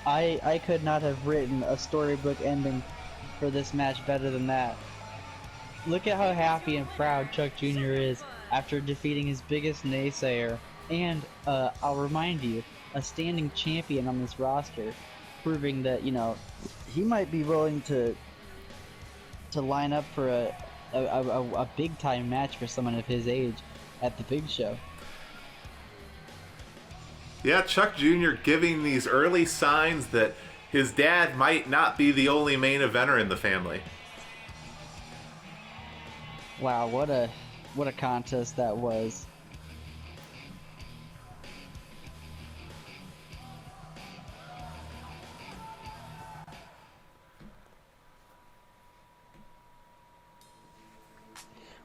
I could not have written a storybook ending for this match better than that. Look at how happy and proud Chuck Jr. is after defeating his biggest naysayer. And I'll remind you, a standing champion on this roster, proving that, you know, he might be willing to line up for a big time match for someone of his age at the big show. Yeah, Chuck Jr. giving these early signs that his dad might not be the only main eventer in the family. Wow, what a contest that was.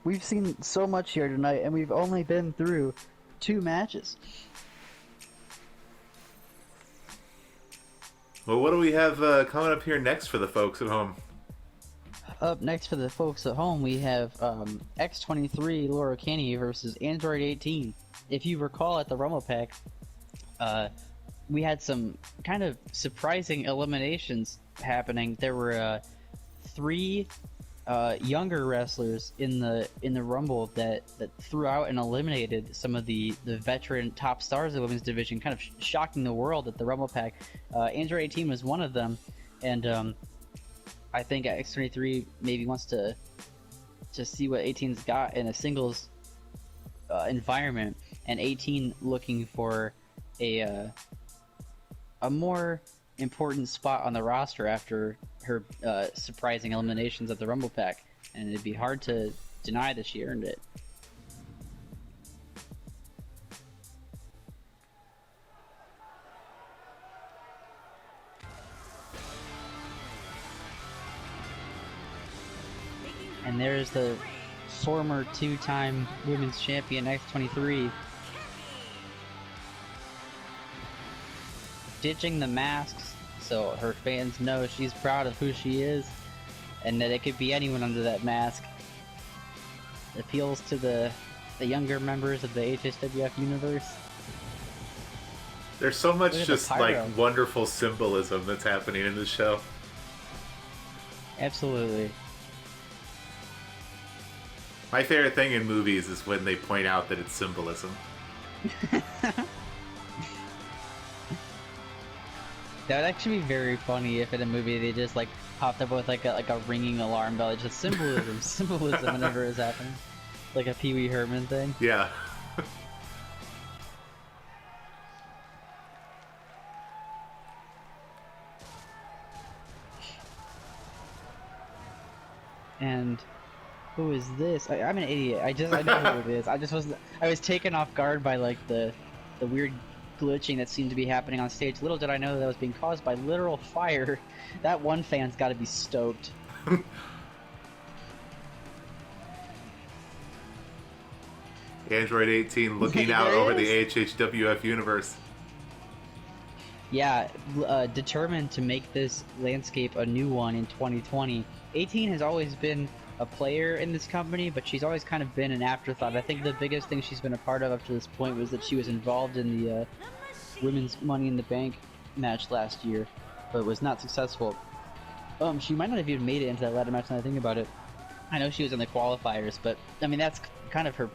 We've seen so much here tonight, and we've only been through 2 matches. Well, what do we have coming up here next for the folks at home? Up next for the folks at home, we have X23 Laura Kenny versus Android 18. If you recall at the Rumble Pack, we had some kind of surprising eliminations happening. There were 3 younger wrestlers in the Rumble that threw out and eliminated some of the veteran top stars of the women's division, kind of shocking the world at the Rumble Pack. Android 18 was one of them, and I think X23 maybe wants to see what 18's got in a singles environment, and 18 looking for a more important spot on the roster after her surprising eliminations at the Rumble Pack, and it'd be hard to deny that she earned it. And there's the former 2-time women's champion X23 ditching the masks so her fans know she's proud of who she is and that it could be anyone under that mask. Appeals to the younger members of the AHHWF universe. There's so much just like wonderful symbolism that's happening in this show. Absolutely. My favorite thing in movies is when they point out that it's symbolism. That would actually be very funny if in a movie they just like popped up with like a ringing alarm bell. It's just symbolism whenever it's happening. Like a Pee Wee Herman thing. Yeah. And who is this? I'm an idiot. I know who it is. I was taken off guard by like the weird glitching that seemed to be happening on stage. Little did I know that was being caused by literal fire. That one fan's got to be stoked. Android 18 looking out over the AHHWF universe. Yeah, determined to make this landscape a new one in 2020. 18 has always been a player in this company, but she's always kind of been an afterthought. I think the biggest thing she's been a part of up to this point was that she was involved in the women's Money in the Bank match last year, but was not successful. She might not have even made it into that ladder match now that I think about it. I know she was in the qualifiers, but I mean that's kind of her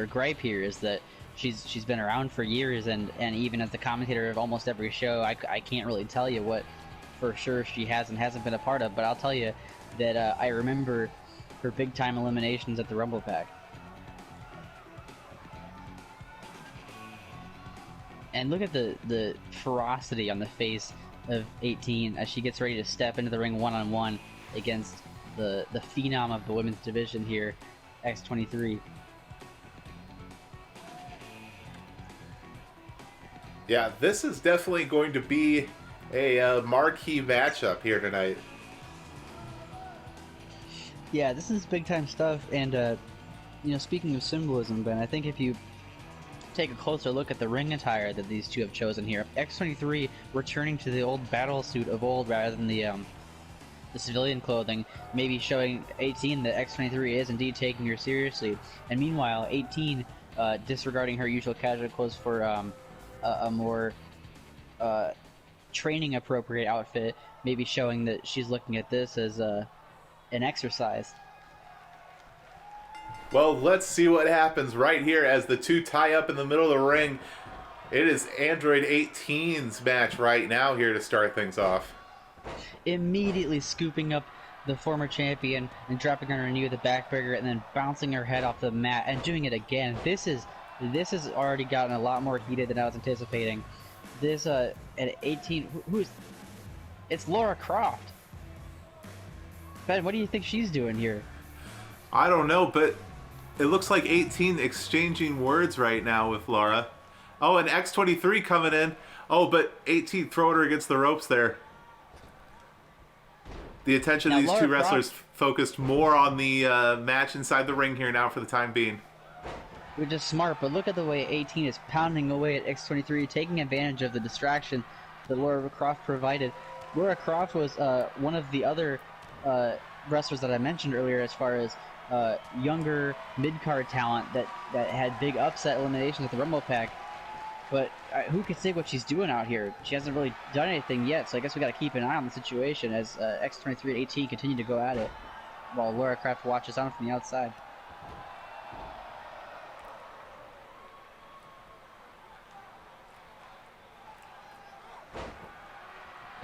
gripe here is that she's been around for years, and even as the commentator of almost every show, I can't really tell you what for sure she has and hasn't been a part of, but I'll tell you that I remember her big time eliminations at the Rumble Pack. And look at the ferocity on the face of 18 as she gets ready to step into the ring one-on-one against the phenom of the women's division here, X23. Yeah, this is definitely going to be a marquee matchup here tonight. Yeah, this is big time stuff, and you know, speaking of symbolism, Ben, I think if you take a closer look at the ring attire that these two have chosen here, X23 returning to the old battle suit of old rather than the civilian clothing, maybe showing 18 that X23 is indeed taking her seriously, and meanwhile 18 disregarding her usual casual clothes for a more training appropriate outfit, maybe showing that she's looking at this as an exercise. Well, let's see what happens right here as the two tie up in the middle of the ring. It is Android 18's match right now here to start things off. Immediately scooping up the former champion and dropping her on her knee with a backbreaker and then bouncing her head off the mat and doing it again. This has already gotten a lot more heated than I was anticipating. This at 18, it's Laura Croft. Ben, what do you think she's doing here? I don't know, but it looks like 18 exchanging words right now with Laura. Oh, and X23 coming in. Oh, but 18 throwing her against the ropes there. The attention of these Laura two wrestlers Croft, focused more on the match inside the ring here now for the time being. which is smart, but look at the way 18 is pounding away at X23, taking advantage of the distraction that Laura Croft provided. Laura Croft was one of the other wrestlers that I mentioned earlier as far as younger mid-card talent that had big upset eliminations at the Rumble Pack. But who can say what she's doing out here? She hasn't really done anything yet, so I guess we got to keep an eye on the situation as X23 and 18 continue to go at it, while Laura Croft watches on from the outside.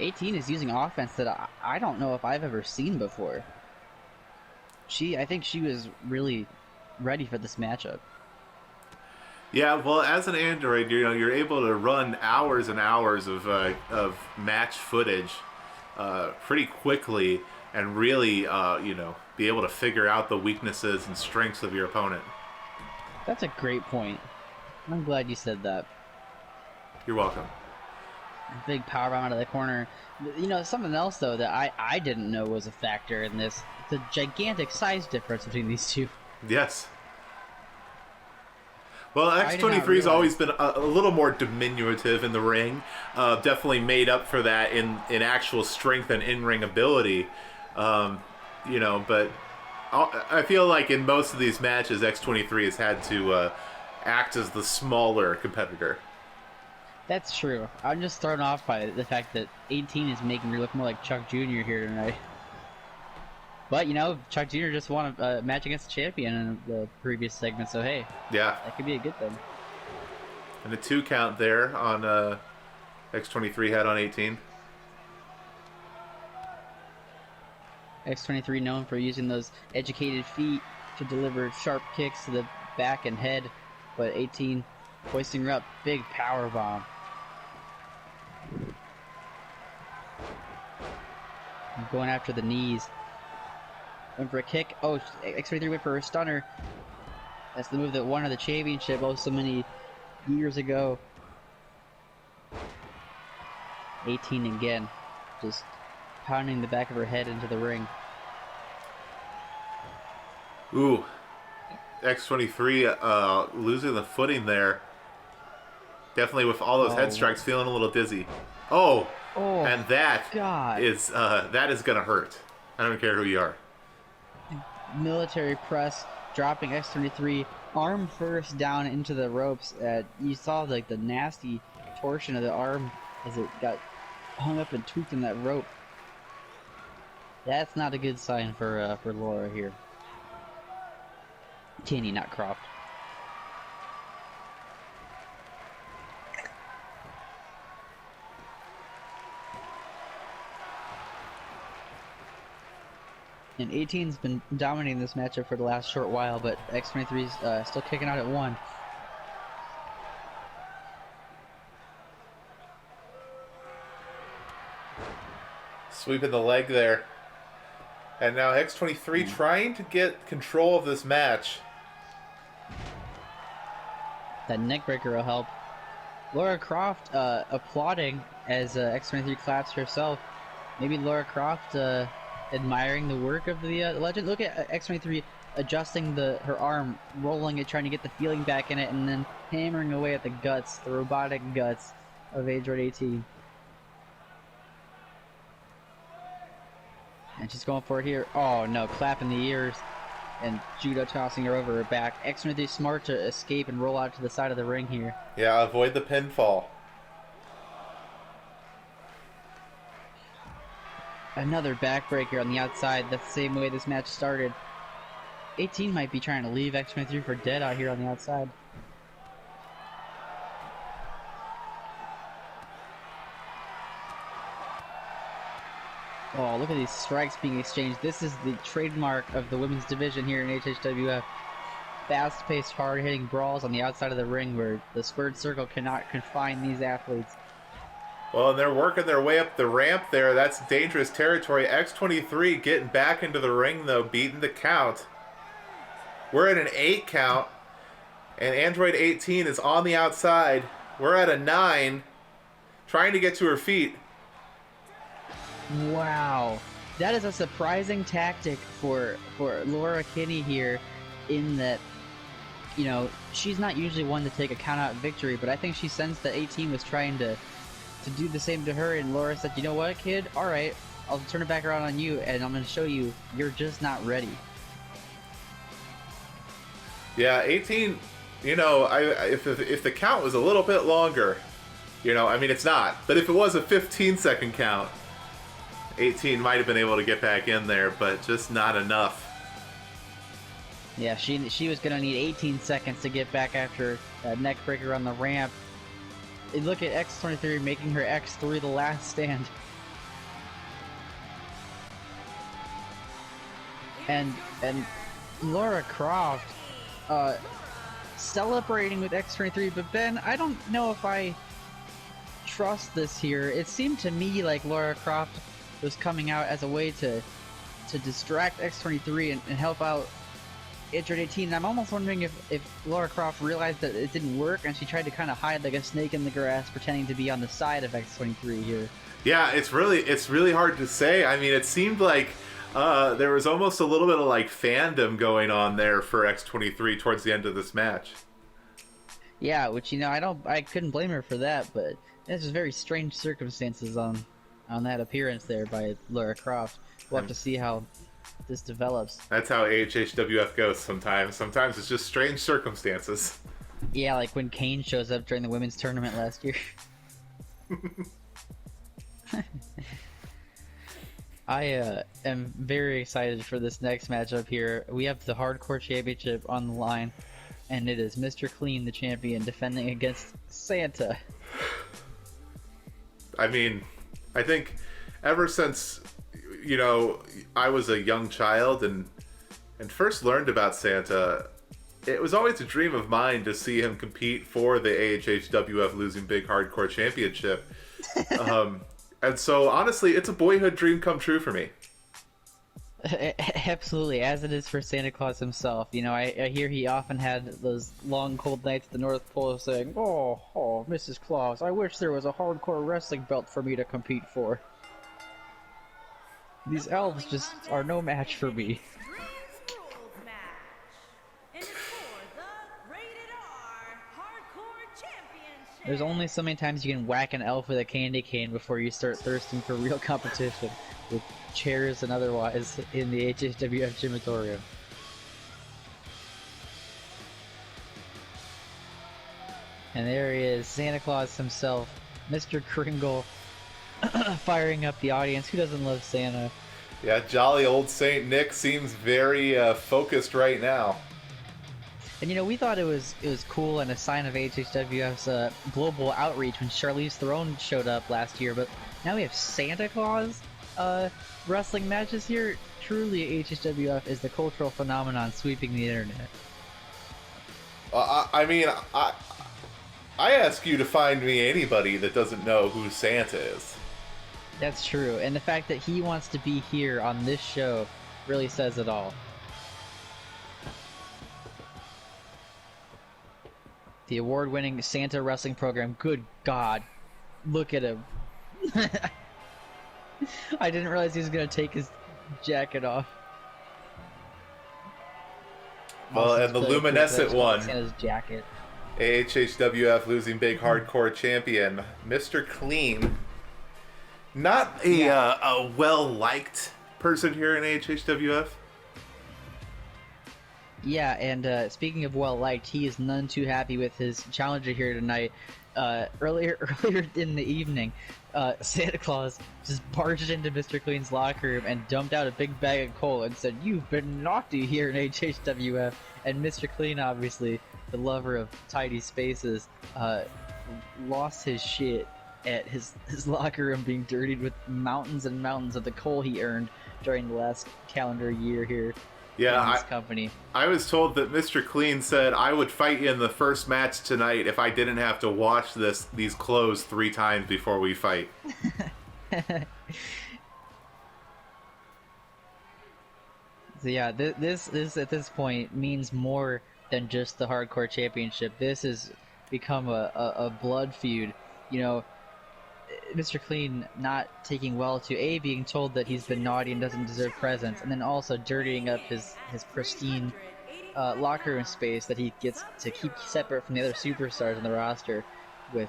'18 is using offense that I don't know if I've ever seen before. I think she was really ready for this matchup. Yeah, well, as an Android, you're able to run hours and hours of match footage pretty quickly, and really, be able to figure out the weaknesses and strengths of your opponent. That's a great point. I'm glad you said that. You're welcome. Big power bomb out of the corner. You know, something else though that I didn't know was a factor in this. The gigantic size difference between these two. Yes. Well, X23's always been a little more diminutive in the ring. Definitely made up for that in actual strength and in-ring ability. But I feel like in most of these matches, X23 has had to act as the smaller competitor. That's true. I'm just thrown off by the fact that 18 is making her look more like Chuck Jr. here tonight. But, Chuck Jr. just won a match against the champion in the previous segment, so hey. Yeah. That could be a good thing. And a 2 count there on X23 had on 18. X23 known for using those educated feet to deliver sharp kicks to the back and head, but 18 hoisting her up, big power bomb. Going after the knees. Went for a kick. Oh, X23 went for a stunner. That's the move that won her the championship so many years ago. 18 again. Just pounding the back of her head into the ring. Ooh. X23 losing the footing there. Definitely with all those head strikes, feeling a little dizzy. Oh, and that is gonna hurt. I don't care who you are. Military press, dropping X23 arm first down into the ropes. You saw like the nasty torsion of the arm as it got hung up and tweaked in that rope. That's not a good sign for Laura here. Tanny, not Croft. And 18's been dominating this matchup for the last short while, but X23's still kicking out at 1. Sweeping the leg there. And now X23 trying to get control of this match. That neckbreaker will help. Laura Croft applauding as X23 claps herself. Maybe Laura Croft admiring the work of the legend. Look at X23 adjusting her arm, rolling it, trying to get the feeling back in it, and then hammering away at the guts, the robotic guts of Android 18. And she's going for it here. Oh no, clapping the ears and judo tossing her over her back. X23 smart to escape and roll out to the side of the ring here. Yeah, avoid the pinfall. Another backbreaker on the outside. That's the same way this match started. 18 might be trying to leave X23 for dead out here on the outside. Oh, look at these strikes being exchanged. This is the trademark of the women's division here in AHHWF. Fast-paced, hard-hitting brawls on the outside of the ring where the squared circle cannot confine these athletes. Well, and they're working their way up the ramp there. That's dangerous territory. X23 getting back into the ring, though, beating the count. We're at an 8 count, and Android 18 is on the outside. We're at a 9, trying to get to her feet. Wow, that is a surprising tactic for Laura Kinney here, in that, you know, she's not usually one to take a count-out victory, but I think she sensed that 18 was trying to do the same to her, and Laura said, you know what, kid, alright, I'll turn it back around on you, and I'm going to show you, you're just not ready. Yeah, 18, you know, if the count was a little bit longer, you know, I mean, it's not, but if it was a 15-second count, 18 might have been able to get back in there, but just not enough. Yeah, she was going to need 18 seconds to get back after a neckbreaker on the ramp. And look at X23 making her X3 the last stand. And Laura Croft celebrating with X23, but Ben, I don't know if I trust this here. It seemed to me like Laura Croft was coming out as a way to distract X23 and help out Android 18, and I'm almost wondering if Laura Croft realized that it didn't work and she tried to kind of hide like a snake in the grass, pretending to be on the side of X23 here. Yeah, it's really hard to say. I mean, it seemed like there was almost a little bit of like fandom going on there for X23 towards the end of this match. Yeah, which, you know, I couldn't blame her for that, but it's just very strange circumstances on that appearance there by Laura Croft. We'll have to see how this develops. That's how AHHWF goes sometimes. Sometimes it's just strange circumstances. Yeah, like when Kane shows up during the women's tournament last year. I am very excited for this next matchup here. We have the Hardcore Championship on the line, and it is Mr. Clean, the champion, defending against Santa. I mean, I think ever since, you know, I was a young child and first learned about Santa, it was always a dream of mine to see him compete for the AHHWF Losing Big Hardcore Championship. And so, honestly, it's a boyhood dream come true for me. Absolutely, as it is for Santa Claus himself. You know, I hear he often had those long, cold nights at the North Pole saying, oh, Mrs. Claus, I wish there was a hardcore wrestling belt for me to compete for. These elves just are no match for me. There's only so many times you can whack an elf with a candy cane before you start thirsting for real competition with chairs and otherwise in the AHHWF gymatorium. And there he is, Santa Claus himself, Mr. Kringle, firing up the audience. Who doesn't love Santa? Yeah, jolly old Saint Nick seems very focused right now. And you know, we thought it was cool and a sign of AHHWF's global outreach when Charlize Theron showed up last year, but now we have Santa Claus wrestling matches here. Truly, AHHWF is the cultural phenomenon sweeping the internet. I mean, I ask you to find me anybody that doesn't know who Santa is. That's true, and the fact that he wants to be here on this show really says it all. The award-winning Santa wrestling program. Good God, look at him. I didn't realize he was gonna take his jacket off. Well, Also, and the it's really cool luminescent that I one, Santa's jacket. AHHWF losing big hardcore champion, Mr. Clean. Not a well-liked person here in AHHWF. Yeah, and speaking of well-liked, he is none too happy with his challenger here tonight. Earlier in the evening, Santa Claus just barged into Mr. Clean's locker room and dumped out a big bag of coal and said, "You've been naughty here in HHWF." And Mr. Clean, obviously the lover of tidy spaces, lost his shit at his locker room being dirtied with mountains and mountains of the coal he earned during the last calendar year here. Yeah, this company. I was told that Mr. Clean said I would fight you in the first match tonight if I didn't have to wash these clothes 3 times before we fight. So yeah, this at this point means more than just the hardcore championship. This has become a blood feud. You know, Mr. Clean not taking well to being told that he's been naughty and doesn't deserve presents, and then also dirtying up his pristine locker room space that he gets to keep separate from the other superstars on the roster with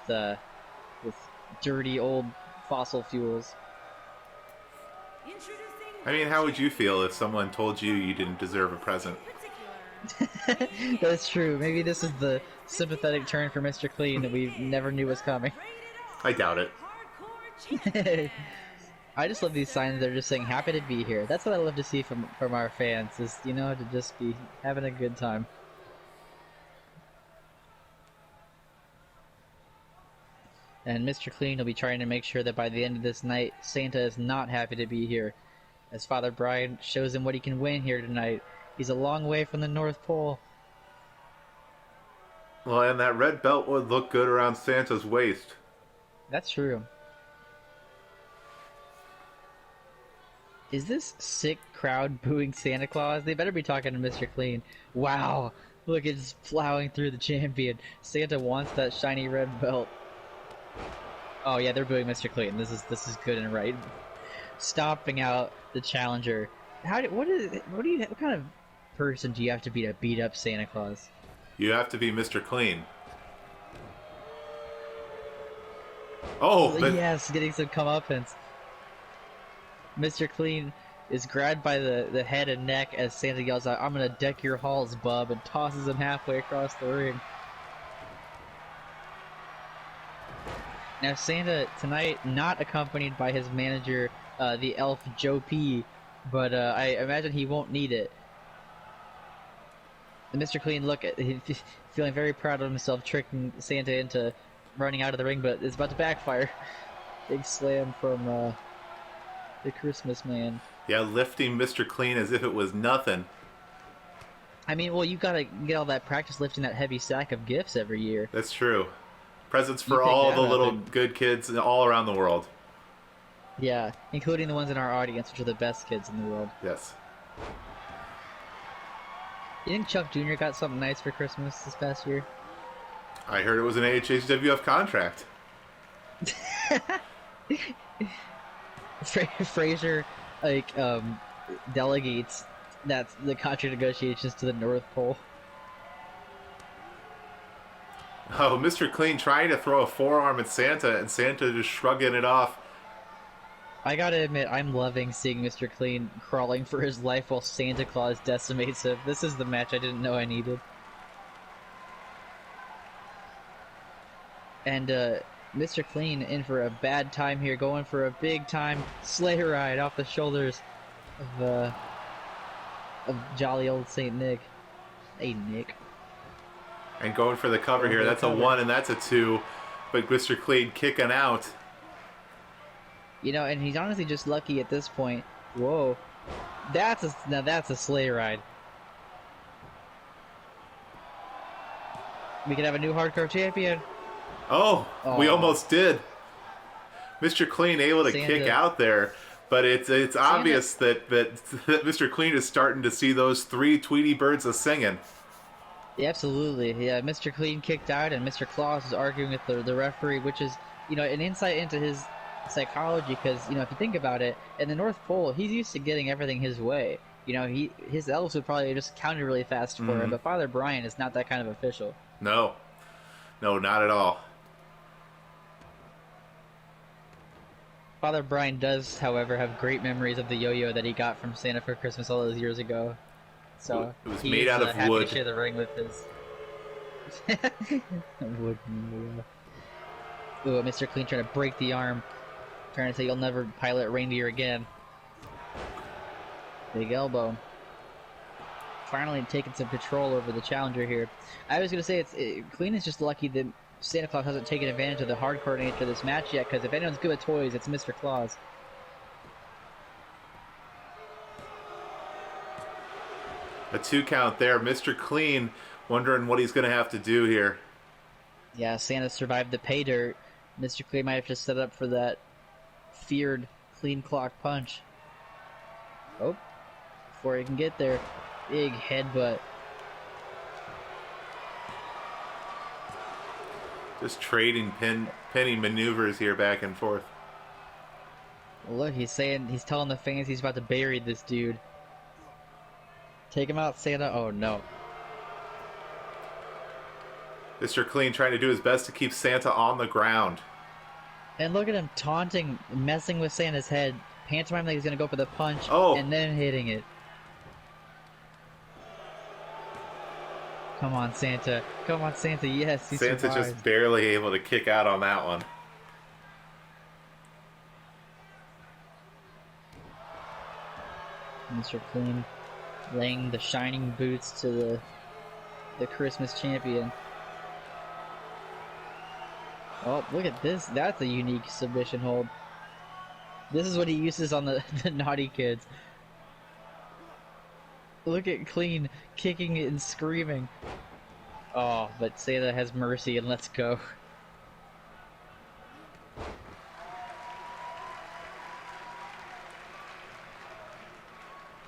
dirty old fossil fuels. I mean, how would you feel if someone told you you didn't deserve a present? That's true. Maybe this is the sympathetic turn for Mr. Clean that we never knew was coming. I doubt it. I just love these signs. They're just saying happy to be here. That's what I love to see from our fans, is, you know, to just be having a good time. And Mr. Clean will be trying to make sure that by the end of this night, Santa is not happy to be here, as Father Brian shows him what he can win here tonight. He's a long way from the North Pole. Well, and that red belt would look good around Santa's waist. That's true. Is this sick crowd booing Santa Claus? They better be talking to Mr. Clean. Wow, look, it's plowing through the champion. Santa wants that shiny red belt. Oh yeah, they're booing Mr. Clean. This is good and right. Stomping out the challenger. What kind of person do you have to be to beat up Santa Claus? You have to be Mr. Clean. Oh, but... yes, getting some comeuppance. Mr. Clean is grabbed by the head and neck as Santa yells out, "I'm gonna deck your halls, bub," and tosses him halfway across the ring. Now Santa tonight not accompanied by his manager, the elf Joe P, but I imagine he won't need it. And Mr. Clean, he's feeling very proud of himself, tricking Santa into running out of the ring, but it's about to backfire. Big slam from the Christmas man. Yeah, lifting Mr. Clean as if it was nothing. I mean, well, you gotta get all that practice lifting that heavy sack of gifts every year. That's true. Presents for all the little good kids all around the world. Yeah, including the ones in our audience, which are the best kids in the world. Yes. You think Chuck Jr. got something nice for Christmas this past year? I heard it was an AHHWF contract. Fraser, delegates the contract negotiations to the North Pole. Oh, Mr. Clean trying to throw a forearm at Santa, and Santa just shrugging it off. I gotta admit, I'm loving seeing Mr. Clean crawling for his life while Santa Claus decimates him. This is the match I didn't know I needed. And Mr. Clean in for a bad time here, going for a big time sleigh ride off the shoulders of jolly old Saint Nick. Hey, Nick. And going for the cover here. That's a 1 and that's a 2. But Mr. Clean kicking out. You know, and he's honestly just lucky at this point. Whoa. Now that's a sleigh ride. We could have a new hardcore champion. Oh, we almost did. Mr. Clean able to kick out there, but it's obvious that Mr. Clean is starting to see those 3 Tweety birds a singing. Yeah, absolutely. Yeah, Mr. Clean kicked out, and Mr. Claus is arguing with the referee, which is, you know, an insight into his psychology. Because, you know, if you think about it, in the North Pole, he's used to getting everything his way. You know, his elves would probably just counter really fast for him, but Father Brian is not that kind of official. No, not at all. Father Brian does, however, have great memories of the yo-yo that he got from Santa for Christmas all those years ago. So it was made out of happy wood. To share the ring with his wood. Ooh, Mr. Clean trying to break the arm, trying to say you'll never pilot reindeer again. Big elbow. Finally taking some control over the challenger here. I was gonna say Clean is just lucky that Santa Claus hasn't taken advantage of the hardcore nature of this match yet, because if anyone's good with toys, it's Mr. Claus. A 2 count there. Mr. Clean wondering what he's going to have to do here. Yeah, Santa survived the pay dirt. Mr. Clean might have to set up for that feared clean clock punch. Oh, before he can get there, big headbutt. Just trading penny maneuvers here back and forth. Look, he's telling the fans he's about to bury this dude. Take him out, Santa. Oh no. Mr. Clean trying to do his best to keep Santa on the ground. And look at him taunting, messing with Santa's head, pantomiming like he's gonna go for the punch, and then hitting it. Come on, Santa. Come on, Santa. Yes, he Santa survived. just barely able to kick out on that one. Mr. Clean laying the shining boots to the Christmas champion. Oh, look at this. That's a unique submission hold. This is what he uses on the naughty kids. Look at Clean kicking it and screaming. Oh, but Santa has mercy and let's go.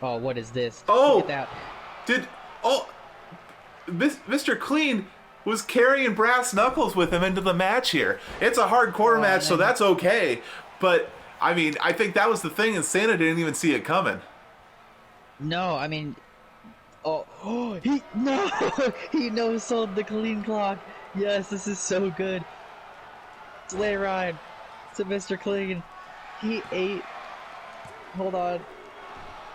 Oh, what is this? Oh! Look at that. Mr. Clean was carrying brass knuckles with him into the match here. It's a hardcore match, so that's okay. But, I mean, I think that was the thing, and Santa didn't even see it coming. No, I mean... he no-sold the clean clock. Yes, this is so good. Sleigh ride to Mr. Clean. He ate... Hold on.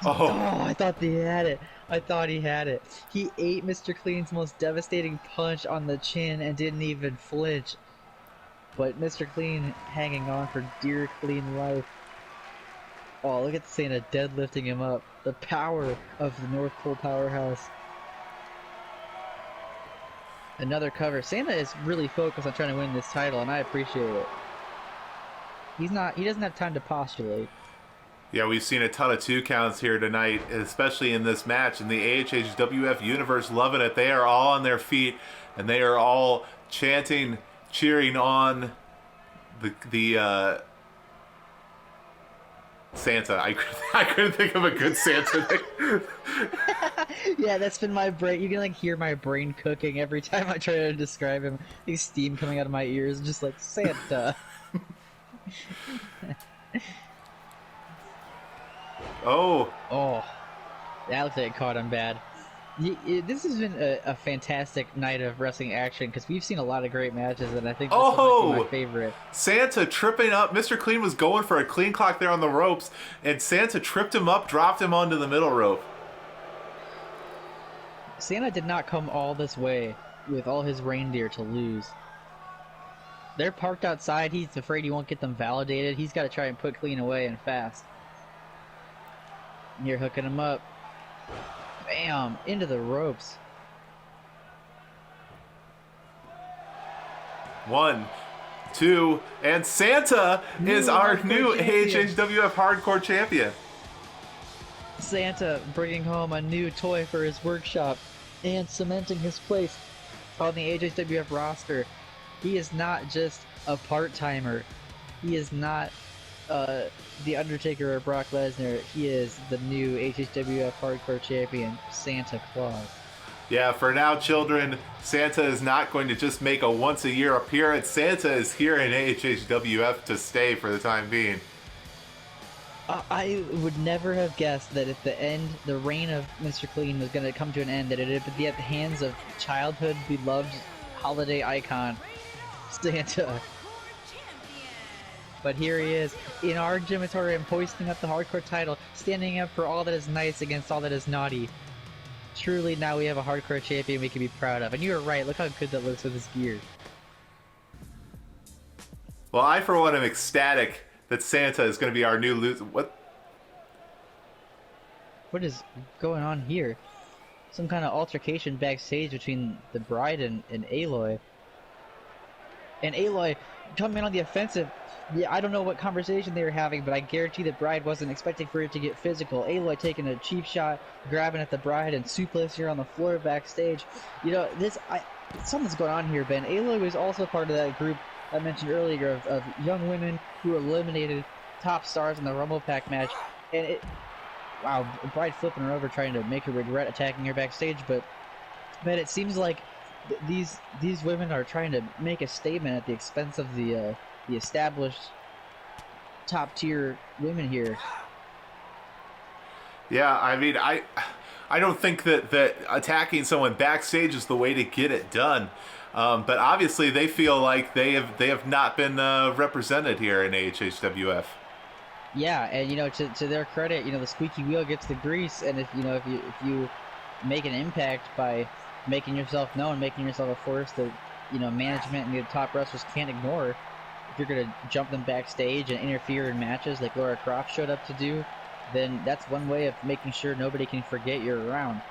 Oh, I thought he had it. I thought he had it. He ate Mr. Clean's most devastating punch on the chin and didn't even flinch. But Mr. Clean hanging on for dear clean life. Oh, look at Santa deadlifting him up. The power of the North Pole powerhouse. Another cover. Santa is really focused on trying to win this title, and I appreciate it. He doesn't have time to postulate. Yeah, we've seen a ton of 2 counts here tonight, especially in this match. In the AHHWF universe, loving it. They are all on their feet, and they are all chanting, cheering on the Santa. I couldn't think of a good Santa name. Yeah, that's been my brain. You can like hear my brain cooking every time I try to describe him. These steam coming out of my ears, just like Santa. Oh, that looks like it caught him bad. This has been a fantastic night of wrestling action because we've seen a lot of great matches, and I think this might be my favorite. Santa tripping up. Mr. Clean was going for a clean clock there on the ropes, and Santa tripped him up, dropped him onto the middle rope. Santa did not come all this way with all his reindeer to lose. They're parked outside. He's afraid he won't get them validated. He's got to try and put Clean away and fast. You're hooking him up. Bam! Into the ropes. 1, 2, and Santa is our new AHHWF Hardcore Champion. Santa bringing home a new toy for his workshop and cementing his place on the AHHWF roster. He is not just a part-timer. He is not the Undertaker or Brock Lesnar. He is the new AHHWF Hardcore Champion, Santa Claus. Yeah, for now, children, Santa is not going to just make a once-a-year appearance. Santa is here in AHHWF to stay for the time being. I would never have guessed that at the end, the reign of Mr. Clean was going to come to an end, that it would be at the hands of childhood beloved holiday icon, Santa. But here he is, in our gymatorium, hoisting up the hardcore title, standing up for all that is nice against all that is naughty. Truly, now we have a hardcore champion we can be proud of. And you were right, look how good that looks with his gear. Well, I, for one, am ecstatic that Santa is going to be our new loser. What is going on here? Some kind of altercation backstage between the bride and Aloy. And Aloy coming in on the offensive. Yeah, I don't know what conversation they were having, but I guarantee that Bride wasn't expecting for it to get physical. Aloy taking a cheap shot, grabbing at the Bride, and suplexing her on the floor backstage. You know, something's going on here, Ben. Aloy was also part of that group I mentioned earlier of young women who eliminated top stars in the Rumble Pack match. And wow, Bride flipping her over, trying to make her regret attacking her backstage, but it seems like these women are trying to make a statement at the expense of the established top tier women here. Yeah, I mean, I don't think that attacking someone backstage is the way to get it done. But obviously, they feel like they have not been represented here in AHHWF. Yeah, and you know, to their credit, you know, the squeaky wheel gets the grease, and if you make an impact by making yourself known, making yourself a force that, you know, management and the top wrestlers can't ignore, if you're gonna jump them backstage and interfere in matches like Laura Croft showed up to do, then that's one way of making sure nobody can forget you're around.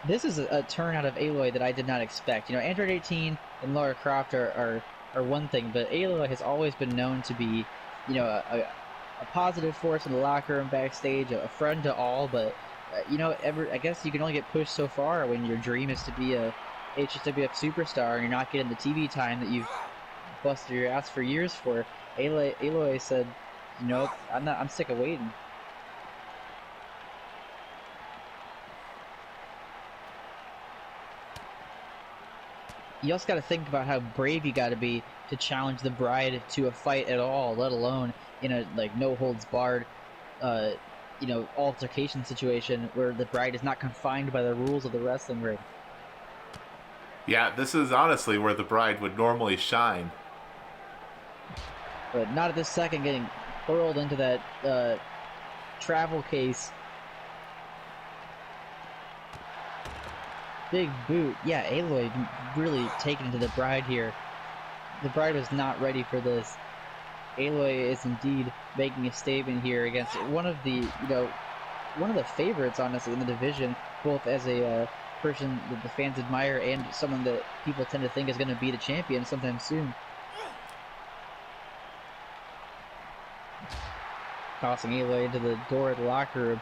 This is a turn out of Aloy that I did not expect. You know, Android 18 and Laura Croft are one thing, but Aloy has always been known to be, you know, a positive force in the locker room, backstage, a friend to all. But you know, I guess you can only get pushed so far when your dream is to be a HHWF superstar and you're not getting the TV time that you've busted your ass for years for. Aloy said, you know, I'm sick of waiting. You also got to think about how brave you got to be to challenge the Bride to a fight at all, let alone in a like no holds barred, you know, altercation situation where the Bride is not confined by the rules of the wrestling ring. Yeah, this is honestly where the Bride would normally shine. But not at this second, getting hurled into that travel case. Big boot. Yeah, Aloy really taken to the Bride here. The Bride was not ready for this. Aloy is indeed making a statement here against one of the, you know, one of the favorites, honestly, in the division, both as a person that the fans admire and someone that people tend to think is going to be the champion sometime soon. Tossing Aloy into the door of the locker room.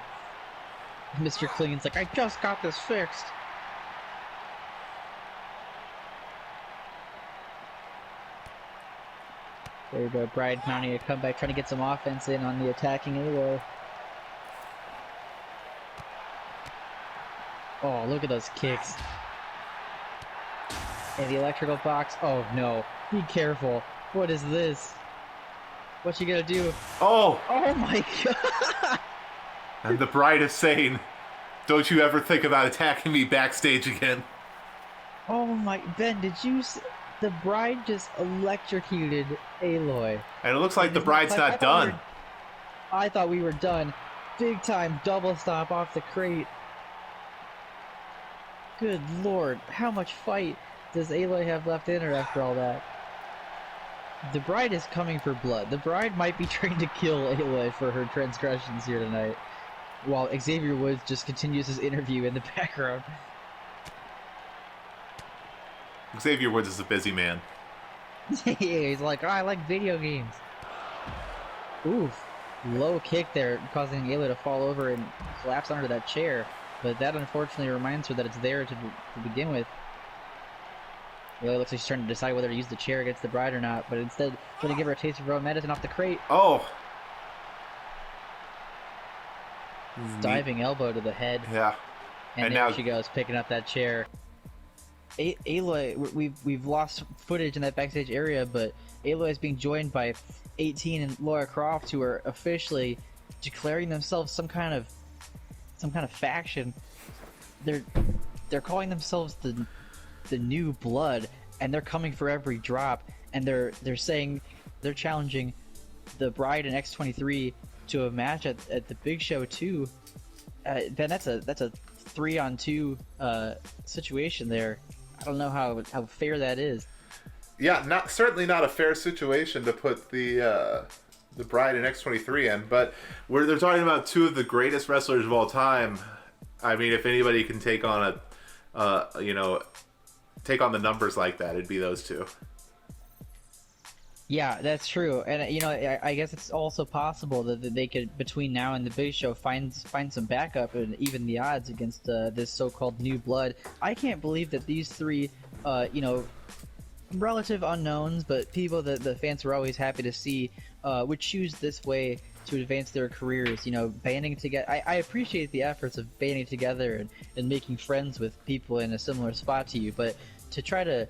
Mr. Clean's like, I just got this fixed. There we go, Bride mounting a comeback, trying to get some offense in on the attacking Aloy. Oh, look at those kicks. And the electrical box. Oh no, be careful. What is this? What you gonna do? Oh! Oh my god! And the Bride is saying, don't you ever think about attacking me backstage again. Oh my, Ben, did you see? The Bride just electrocuted Aloy. And it looks like the Bride's not done. I thought we were done. Big time double stomp off the crate. Good lord, how much fight does Aloy have left in her after all that? The Bride is coming for blood. The Bride might be trying to kill Aloy for her transgressions here tonight, while Xavier Woods just continues his interview in the background. Xavier Woods is a busy man. Yeah, he's like, oh, I like video games. Oof. Low kick there, causing Aloy to fall over and collapse onto that chair. But that unfortunately reminds her that it's there to begin with. It looks like she's trying to decide whether to use the chair against the bride or not, but instead, going to give her a taste of her own medicine off the crate. Oh. Diving elbow to the head. Yeah. And there she goes, picking up that chair. Aloy, we've lost footage in that backstage area, but Aloy is being joined by 18 and Laura Croft, who are officially declaring themselves some kind of faction. They're calling themselves the New Blood, and they're coming for every drop. And they're saying they're challenging the Bride and X23 to a match at the Big Show 2. Ben, that's a 3-on-2 situation there. I don't know how fair that is. Yeah, certainly not a fair situation to put the Bride and X23 in, but they're talking about two of the greatest wrestlers of all time. I mean, if anybody can take on take on the numbers like that, it'd be those two. Yeah, that's true, and I guess it's also possible that they could, between now and the Big Show, find some backup and even the odds against this so-called New Blood. I can't believe that these three, relative unknowns, but people that the fans were always happy to see, would choose this way to advance their careers. Banding together. I appreciate the efforts of banding together and making friends with people in a similar spot to you, but to try to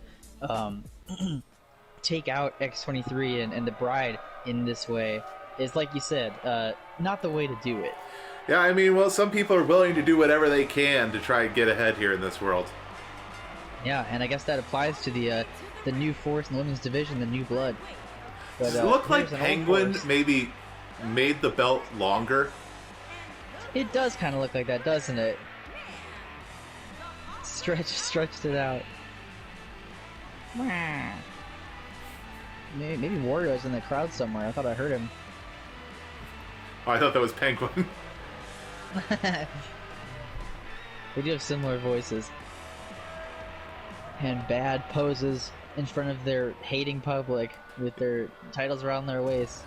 take out X23 and the Bride in this way is, like you said, not the way to do it. Yeah, I mean, well, some people are willing to do whatever they can to try and get ahead here in this world. Yeah, and I guess that applies to the new force in the women's division, the New Blood. But, does it look like Penguin maybe made the belt longer? It does kind of look like that, doesn't it? Stretched it out. Maybe Wario's in the crowd somewhere. I thought I heard him. Oh, I thought that was Penguin. They do have similar voices. And Bad poses in front of their hating public with their titles around their waist.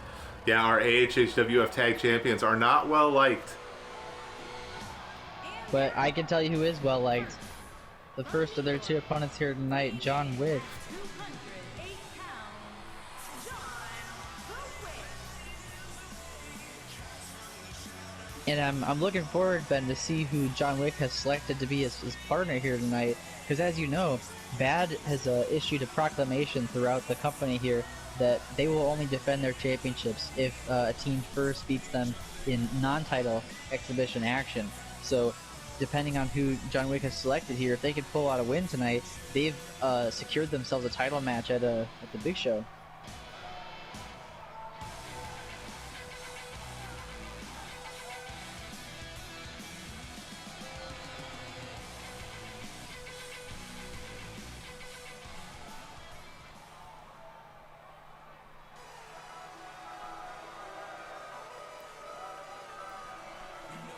Yeah, our AHHWF Tag Champions are not well liked. But I can tell you who is well liked. The first of their two opponents here tonight, John Wick. And I'm looking forward, Ben, to see who John Wick has selected to be his partner here tonight. Because as you know, Bad has issued a proclamation throughout the company here that they will only defend their championships if a team first beats them in non-title exhibition action. So, depending on who John Wick has selected here, if they could pull out a win tonight, they've secured themselves a title match at the Big Show.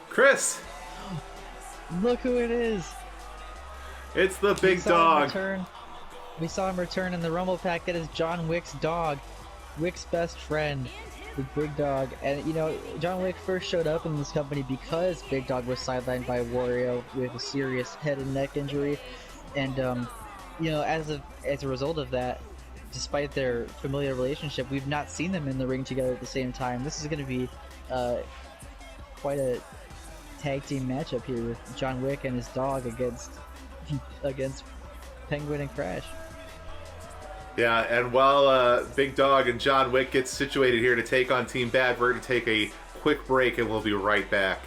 Chris! Look who it is! It's the big dog. We saw him return in the Rumble Pack. That is John Wick's dog. Wick's best friend, the Big Dog. And, John Wick first showed up in this company because Big Dog was sidelined by Wario with a serious head and neck injury. And, as a result of that, despite their familiar relationship, we've not seen them in the ring together at the same time. This is going to be quite a tag team matchup here with John Wick and his dog against Penguin and Crash. Yeah, and while Big Dog and John Wick get situated here to take on Team Bad, we're going to take a quick break and we'll be right back.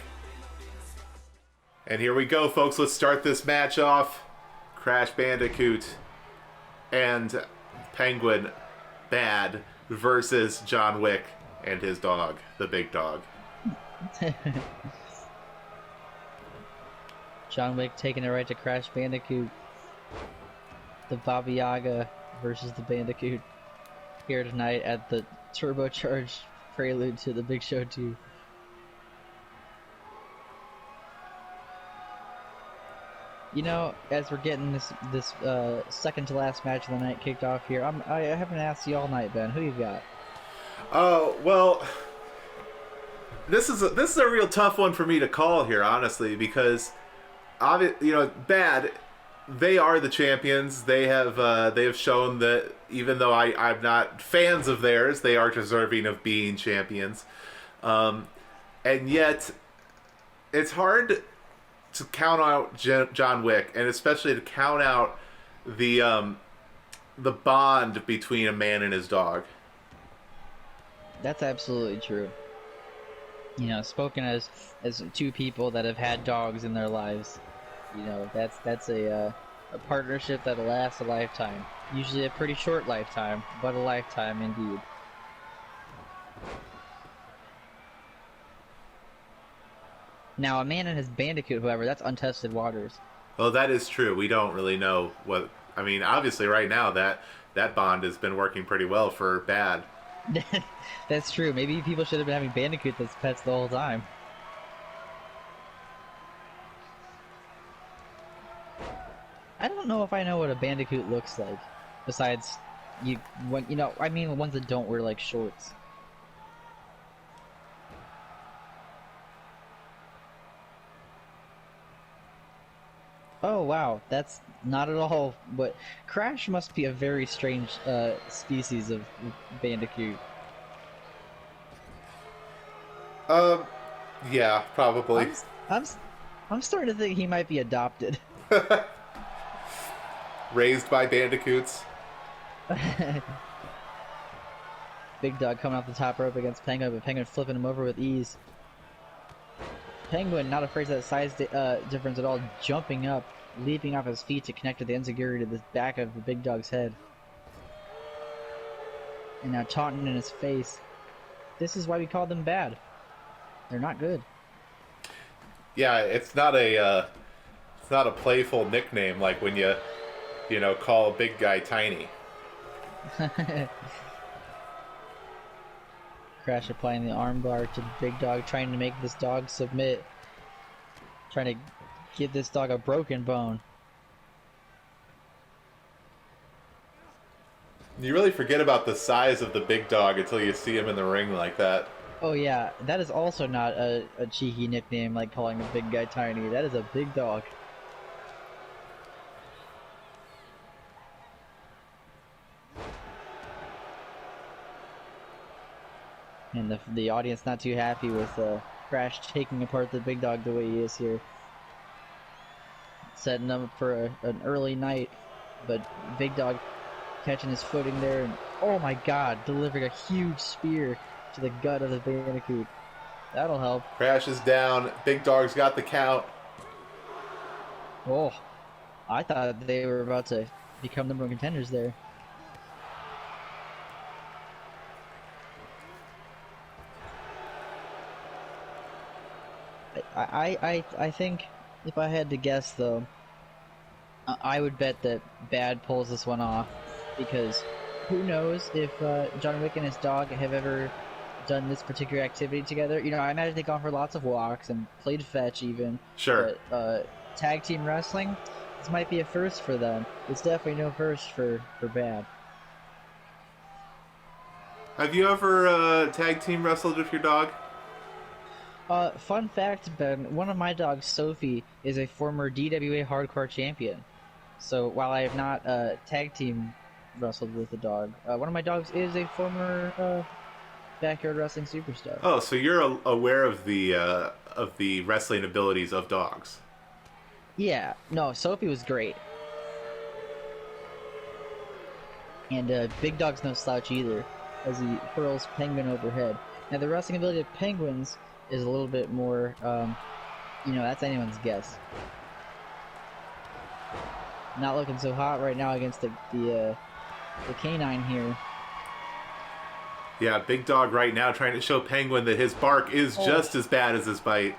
And here we go, folks. Let's start this match off. Crash Bandicoot and Penguin Bad versus John Wick and his dog, the Big Dog. John Wick taking it right to Crash Bandicoot. The Baba Yaga versus the Bandicoot here tonight at the turbocharged Prelude to the Big Show 2. As we're getting this second to last match of the night kicked off here, I haven't asked you all night, Ben. Who you got? Oh, well, this is a real tough one for me to call here, honestly, because Bad they are the champions. They have shown that even though I'm not fans of theirs, they are deserving of being champions. And yet, it's hard to count out John Wick, and especially to count out the bond between a man and his dog. That's absolutely true. You know, spoken as two people that have had dogs in their lives, you know, that's a partnership that'll last a lifetime. Usually a pretty short lifetime, but a lifetime indeed. Now, a man and his bandicoot, however, that's untested waters. Well, that is true. We don't really know what. I mean, obviously, right now that bond has been working pretty well for Bad. That's true. Maybe people should have been having bandicoots as pets the whole time. I don't know if I know what a bandicoot looks like. Besides, I mean, ones that don't wear like shorts. Oh wow, that's not at all. But Crash must be a very strange species of bandicoot. Yeah, probably. I'm, I'm starting to think he might be adopted. Raised by bandicoots. Big Dog coming off the top rope against Penguin, but Penguin flipping him over with ease. Penguin, not afraid of that size difference at all, jumping up, leaping off his feet to connect to the enziguri to the back of the Big Dog's head. And now taunting in his face. This is why we call them bad. They're not good. Yeah, it's not a playful nickname like when you call a big guy tiny. Crash applying the armbar to the Big Dog, trying to make this dog submit. Trying to give this dog a broken bone. You really forget about the size of the Big Dog until you see him in the ring like that. Oh yeah, that is also not a cheeky nickname like calling a big guy tiny. That is a big dog. And the audience not too happy with Crash taking apart the Big Dog the way he is here. Setting up for an early night, but Big Dog catching his footing there, and oh my god, delivering a huge spear to the gut of the bandicoot. That'll help. Crash is down. Big Dog's got the count. Oh, I thought they were about to become number one contenders there. I think if I had to guess though, I would bet that Bad pulls this one off, because who knows if John Wick and his dog have ever done this particular activity together. You know, I imagine they've gone for lots of walks and played fetch even. Sure. But tag team wrestling, this might be a first for them. It's definitely no first for Bad. Have you ever tag team wrestled with your dog? Fun fact, Ben, one of my dogs, Sophie, is a former DWA Hardcore champion. So while I have not tag team wrestled with a dog, one of my dogs is a former backyard wrestling superstar. Oh, so you're aware of the wrestling abilities of dogs. Yeah, no, Sophie was great. And Big Dog's no slouch either, as he hurls Penguin overhead. Now the wrestling ability of Penguins is a little bit more, that's anyone's guess. Not looking so hot right now against the canine here. Yeah, Big Dog right now trying to show Penguin that his bark is just as bad as his bite.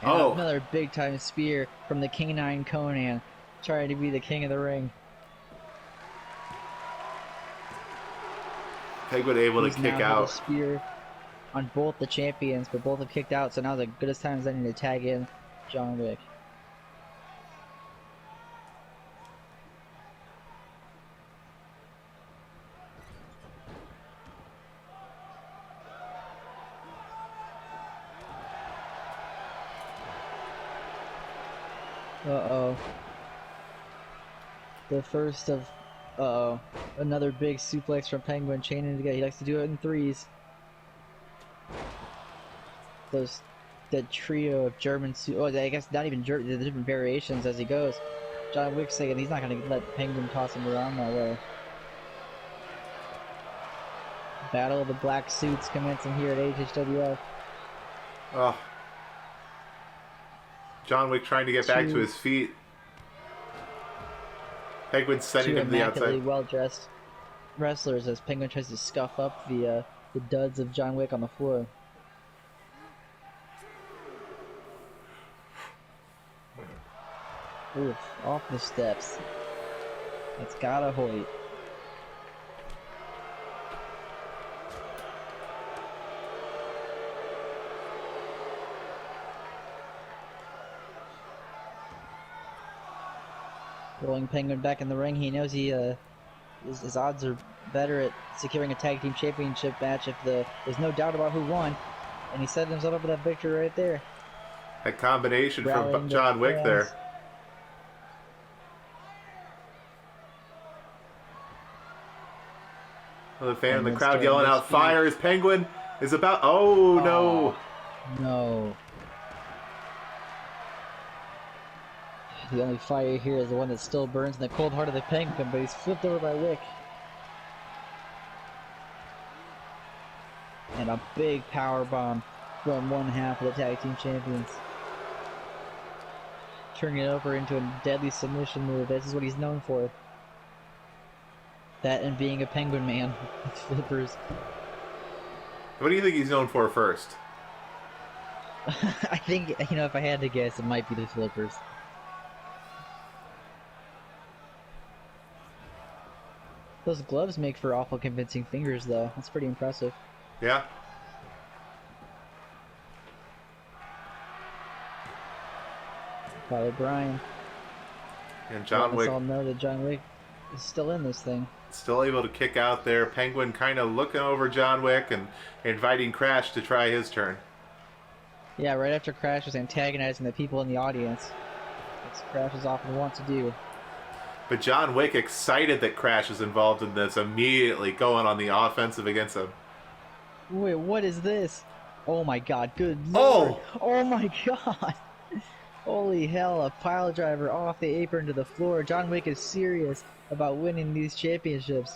And another big time spear from the canine Conan, trying to be the king of the ring. Penguin able to kick out. A spear on both the champions, but both have kicked out, so now the goodest time is I need to tag in John Wick. Uh-oh. The first of... Uh-oh. Another big suplex from Penguin, chaining together. He likes to do it in threes. That trio of German... Oh, I guess not even German, the different variations as he goes. John Wick's saying he's not going to let Penguin toss him around that way. Battle of the Black Suits commencing here at AHHW. Oh. John Wick trying to get back to his feet. Penguin sending him to the outside. Well-dressed wrestlers as Penguin tries to scuff up the duds of John Wick on the floor. Oof, off the steps. It's gotta Hoyt. Rolling Penguin back in the ring. He knows his odds are better at securing a tag team championship match if there's no doubt about who won. And he set himself up for that victory right there. That combination from John Wick there. Well, the fan in the crowd yelling out fire as Penguin is about... Oh, no. No. The only fire here is the one that still burns in the cold heart of the Penguin, but he's flipped over by Wick. And a big power bomb from one half of the tag team champions. Turning it over into a deadly submission move. This is what he's known for. That and being a Penguin man with flippers. What do you think he's known for first? I think, if I had to guess, it might be the flippers. Those gloves make for awful convincing fingers, though. That's pretty impressive. Yeah. Father Brian. And John Wick. Let us all know that John Wick is still in this thing. Still able to kick out there. Penguin kind of looking over John Wick and inviting Crash to try his turn. Yeah, right after Crash was antagonizing the people in the audience. That's what Crash is often wont to do. But John Wick, excited that Crash is involved in this, immediately going on the offensive against him. Wait, what is this? Oh my god, good lord. Oh my god. Holy hell, a pile driver off the apron to the floor. John Wick is serious about winning these championships.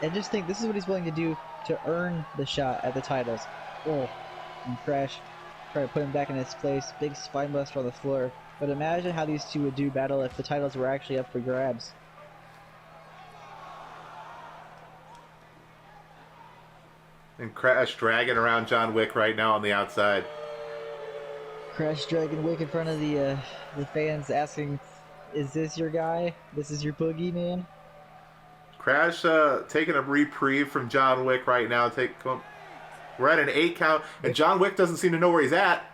And just think, this is what he's willing to do to earn the shot at the titles. Oh, and Crash try to put him back in his place. Big spinebuster on the floor. But imagine how these two would do battle if the titles were actually up for grabs. And Crash dragging around John Wick right now on the outside. Crash dragging Wick in front of the fans, asking, "Is this your guy? This is your boogeyman?" Crash taking a reprieve from John Wick right now. We're at an 8 count, and John Wick doesn't seem to know where he's at.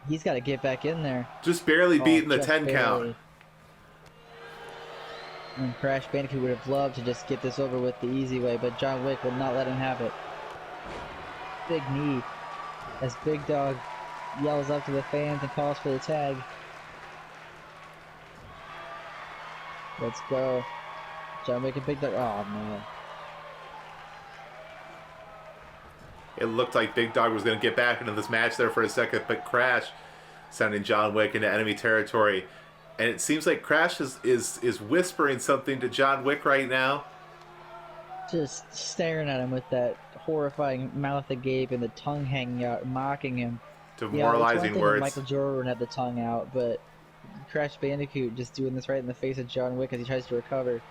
He's got to get back in there. Just barely beating the 10 count. And Crash Bandicoot would have loved to just get this over with the easy way, but John Wick will not let him have it. Big knee as Big Dog yells up to the fans and calls for the tag. Let's go. John Wick and Big Dog. Oh, man. It looked like Big Dog was going to get back into this match there for a second, but Crash sending John Wick into enemy territory. And it seems like Crash is whispering something to John Wick right now. Just staring at him with that horrifying mouth agape and the tongue hanging out, mocking him. Demoralizing words. Michael Jordan had the tongue out, but Crash Bandicoot just doing this right in the face of John Wick as he tries to recover.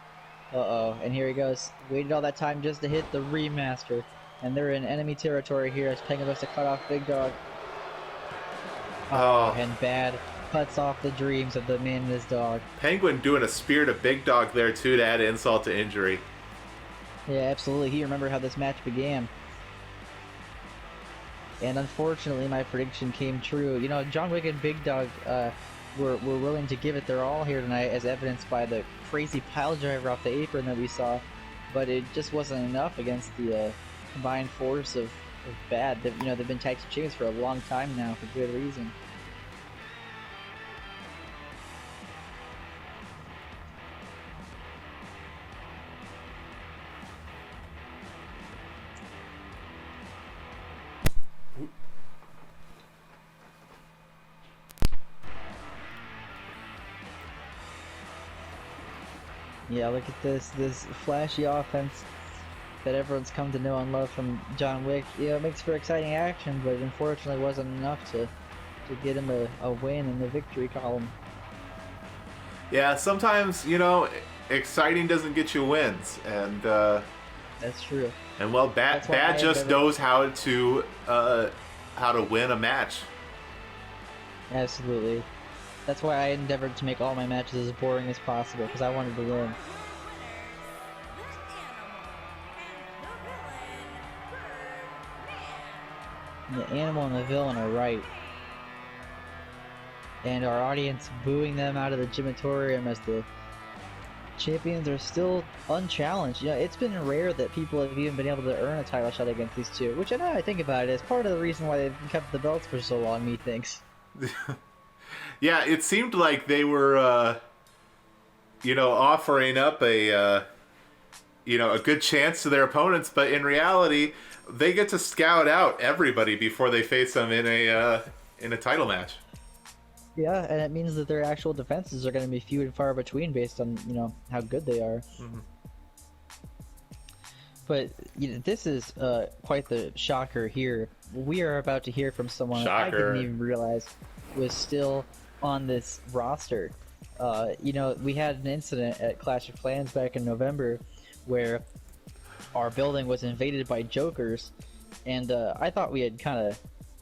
Uh-oh, and here he goes. Waited all that time just to hit the remaster. And they're in enemy territory here as Penguin goes to cut off Big Dog. Oh. And bad cuts off the dreams of the man and his dog. Penguin doing a spear to Big Dog there, too, to add insult to injury. Yeah, absolutely. He remembered how this match began. And unfortunately, my prediction came true. John Wick and Big Dog were willing to give it their all here tonight, as evidenced by the crazy pile driver off the apron that we saw. But it just wasn't enough against the combined force of bad. They've been tag team champions for a long time now for good reason. Yeah, look at this flashy offense that everyone's come to know and love from John Wick. You know, it makes for exciting action, but unfortunately wasn't enough to get him a win in the victory column. Yeah, sometimes exciting doesn't get you wins, and That's true. well, That's why Bad I just endeavor. knows how to win a match. Absolutely. That's why I endeavored to make all my matches as boring as possible, because I wanted to win. And the animal and the villain are right. And our audience booing them out of the gymatorium as the champions are still unchallenged. You know, it's been rare that people have even been able to earn a title shot against these two, which I know I think about it is part of the reason why they've kept the belts for so long, methinks. Yeah, it seemed like they were, offering up a good chance to their opponents, but in reality, they get to scout out everybody before they face them in a title match. Yeah, and it means that their actual defenses are going to be few and far between based on, how good they are. Mm-hmm. But this is quite the shocker here. We are about to hear from someone I didn't even realize was still on this roster. We had an incident at Clash of Clans back in November where our building was invaded by jokers, and I thought we had kind of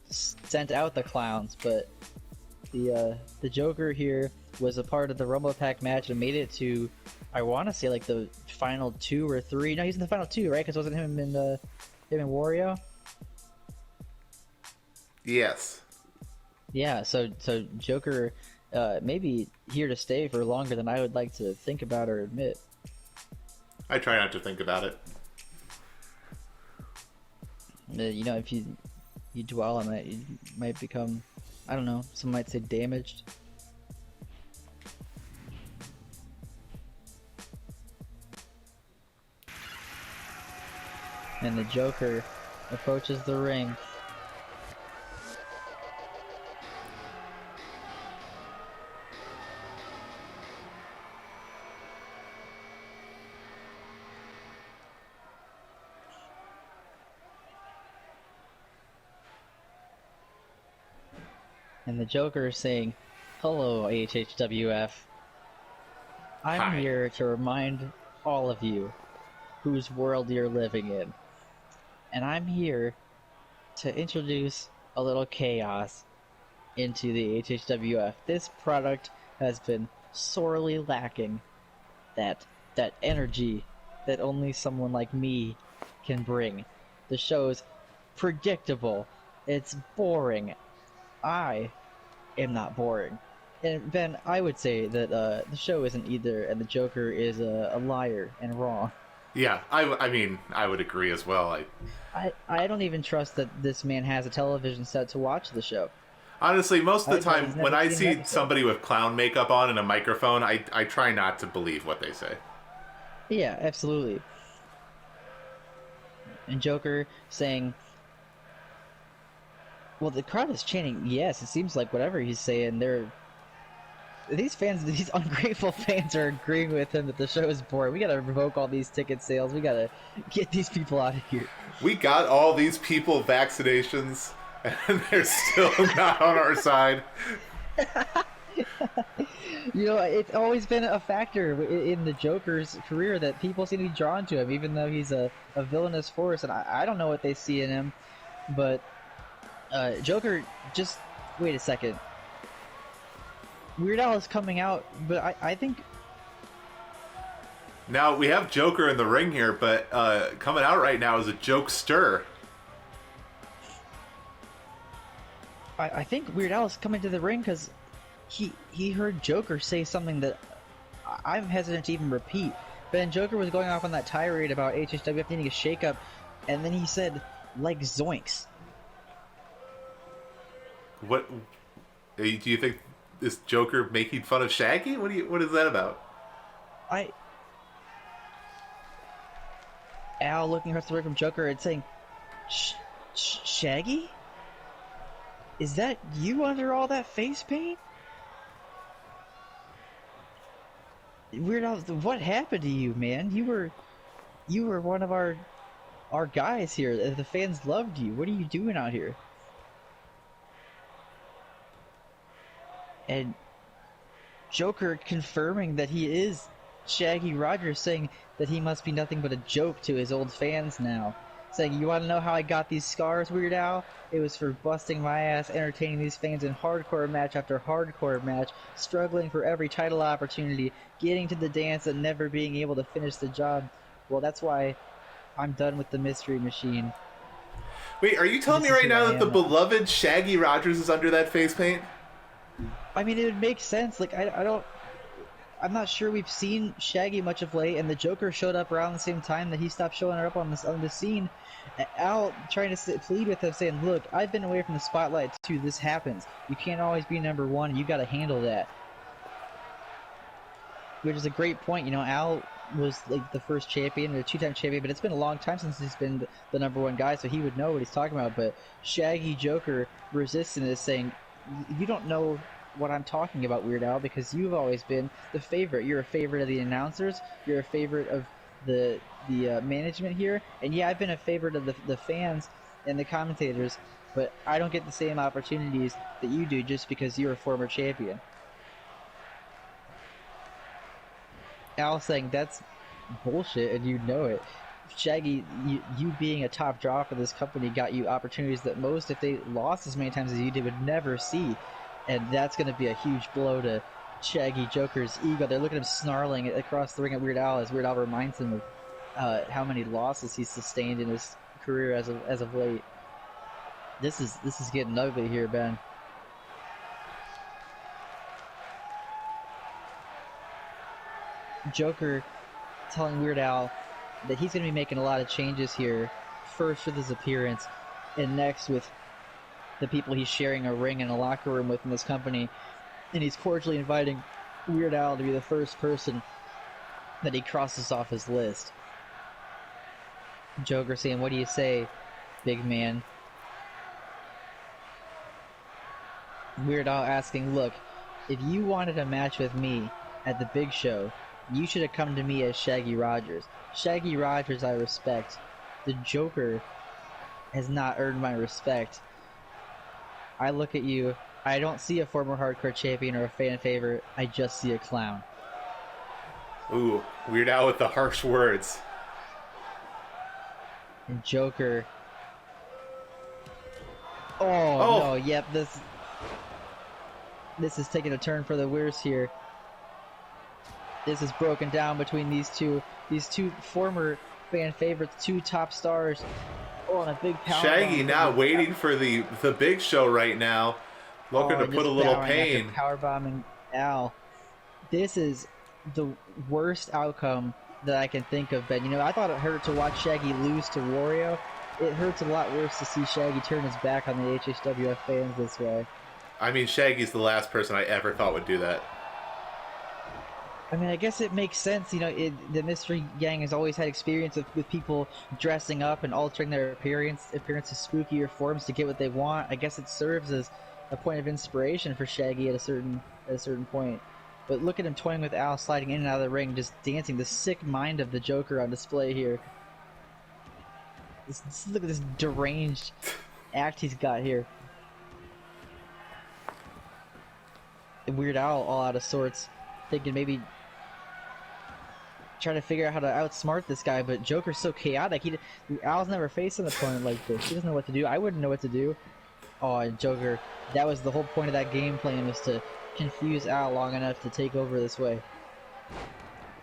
sent out the clowns, but the Joker here was a part of the Rumble Pack match and made it to, I want to say, like the final 2 or 3. No, he's in the final 2, right? Because wasn't him in Wario? Yes. Yeah. So Joker, maybe here to stay for longer than I would like to think about or admit. I try not to think about it. If you dwell on it, you might become, I don't know, some might say damaged. And the Joker approaches the ring. And the Joker is saying, "Hello, AHHWF. I'm Hi. here to remind all of you whose world you're living in. And I'm here to introduce a little chaos into the AHHWF. This product has been sorely lacking that energy that only someone like me can bring. The show's predictable. It's boring. I am not boring. And Ben, I would say that the show isn't either, and the Joker is a liar and wrong. Yeah, I mean, I would agree as well. I don't even trust that this man has a television set to watch the show. Honestly, most of the I bet he's time, never when I seen an see episode. somebody with clown makeup on and a microphone, I try not to believe what they say. Yeah, absolutely. And Joker saying, well, the crowd is chanting, yes, it seems like whatever he's saying, these ungrateful fans are agreeing with him that the show is boring. We gotta revoke all these ticket sales. We gotta get these people out of here. We got all these people vaccinations, and they're still not on our side. It's always been a factor in the Joker's career that people seem to be drawn to him, even though he's a villainous force, and I don't know what they see in him, but Joker, just wait a second. Weird Al is coming out, but I think... Now, we have Joker in the ring here, but coming out right now is a jokester. I think Weird Al is coming to the ring because he heard Joker say something that I'm hesitant to even repeat. But then Joker was going off on that tirade about HHWF needing a shakeup, and then he said, like, zoinks. What do you think? Is Joker making fun of Shaggy? What is that about? Al looking across the way from Joker and saying, Shaggy? Is that you under all that face paint? Weird Al, what happened to you, man? You were one of our guys here. The fans loved you. What are you doing out here? And Joker confirming that he is Shaggy Rogers, saying that he must be nothing but a joke to his old fans now. Saying, you want to know how I got these scars, Weird Al? It was for busting my ass, entertaining these fans in hardcore match after hardcore match, struggling for every title opportunity, getting to the dance and never being able to finish the job. Well, that's why I'm done with the Mystery Machine. Wait, are you telling me This is right who I now that the am now. beloved Shaggy Rogers is under that face paint? I mean, it would make sense. Like, I don't. I'm not sure we've seen Shaggy much of late, and the Joker showed up around the same time that he stopped showing up on the scene. Al trying to plead with him, saying, "Look, I've been away from the spotlight too. This happens. You can't always be number one. You got to handle that." Which is a great point. You know, Al was like the first champion, or a two-time champion, but it's been a long time since he's been the number one guy, so he would know what he's talking about. But Shaggy Joker resisting is saying, "You don't know what I'm talking about, Weird Al, because you've always been the favorite. You're a favorite of the announcers. You're a favorite of the management here. And yeah, I've been a favorite of the fans and the commentators, but I don't get the same opportunities that you do just because you're a former champion." Al saying that's bullshit, and you know it. Shaggy, you being a top draw for this company got you opportunities that most, if they lost as many times as you did, would never see. And that's going to be a huge blow to Shaggy Joker's ego. They're looking at him snarling across the ring at Weird Al as Weird Al reminds him of how many losses he's sustained in his career as of late. This is getting ugly here, Ben. Joker telling Weird Al that he's going to be making a lot of changes here. First with his appearance, and next with the people he's sharing a ring and a locker room with in this company. And he's cordially inviting Weird Al to be the first person that he crosses off his list. Joker saying, "What do you say, big man?" Weird Al asking, "Look, if you wanted a match with me at the big show, you should have come to me as Shaggy Rogers. Shaggy Rogers I respect. The Joker has not earned my respect. I look at you, I don't see a former hardcore champion or a fan favorite, I just see a clown." Ooh, Weird Al with the harsh words. And Joker... Oh, Oh, no, yep, this is taking a turn for the worse here. This is broken down between these two former fan favorites, two top stars. Oh, and a big power Shaggy bomb. now waiting for the big show right now, looking Oh, to and put a just little bowing after pain. powerbombing Al. This is the worst outcome that I can think of, Ben. You know, I thought it hurt to watch Shaggy lose to Wario. It hurts a lot worse to see Shaggy turn his back on the AHHWF fans this way. I mean, Shaggy's the last person I ever thought would do that. I mean, I guess it makes sense. You know, the Mystery Gang has always had experience with people dressing up and altering their appearance to spookier forms to get what they want. I guess it serves as a point of inspiration for Shaggy at a certain point. But look at him toying with Al, sliding in and out of the ring, just dancing. The sick mind of the Joker on display here. Look at this deranged act he's got here. Weird Al all out of sorts, thinking maybe trying to figure out how to outsmart this guy, but Joker's so chaotic. Al's never faced an opponent like this. He doesn't know what to do. I wouldn't know what to do. Oh, and Joker, that was the whole point of that game plan, was to confuse Al long enough to take over this way.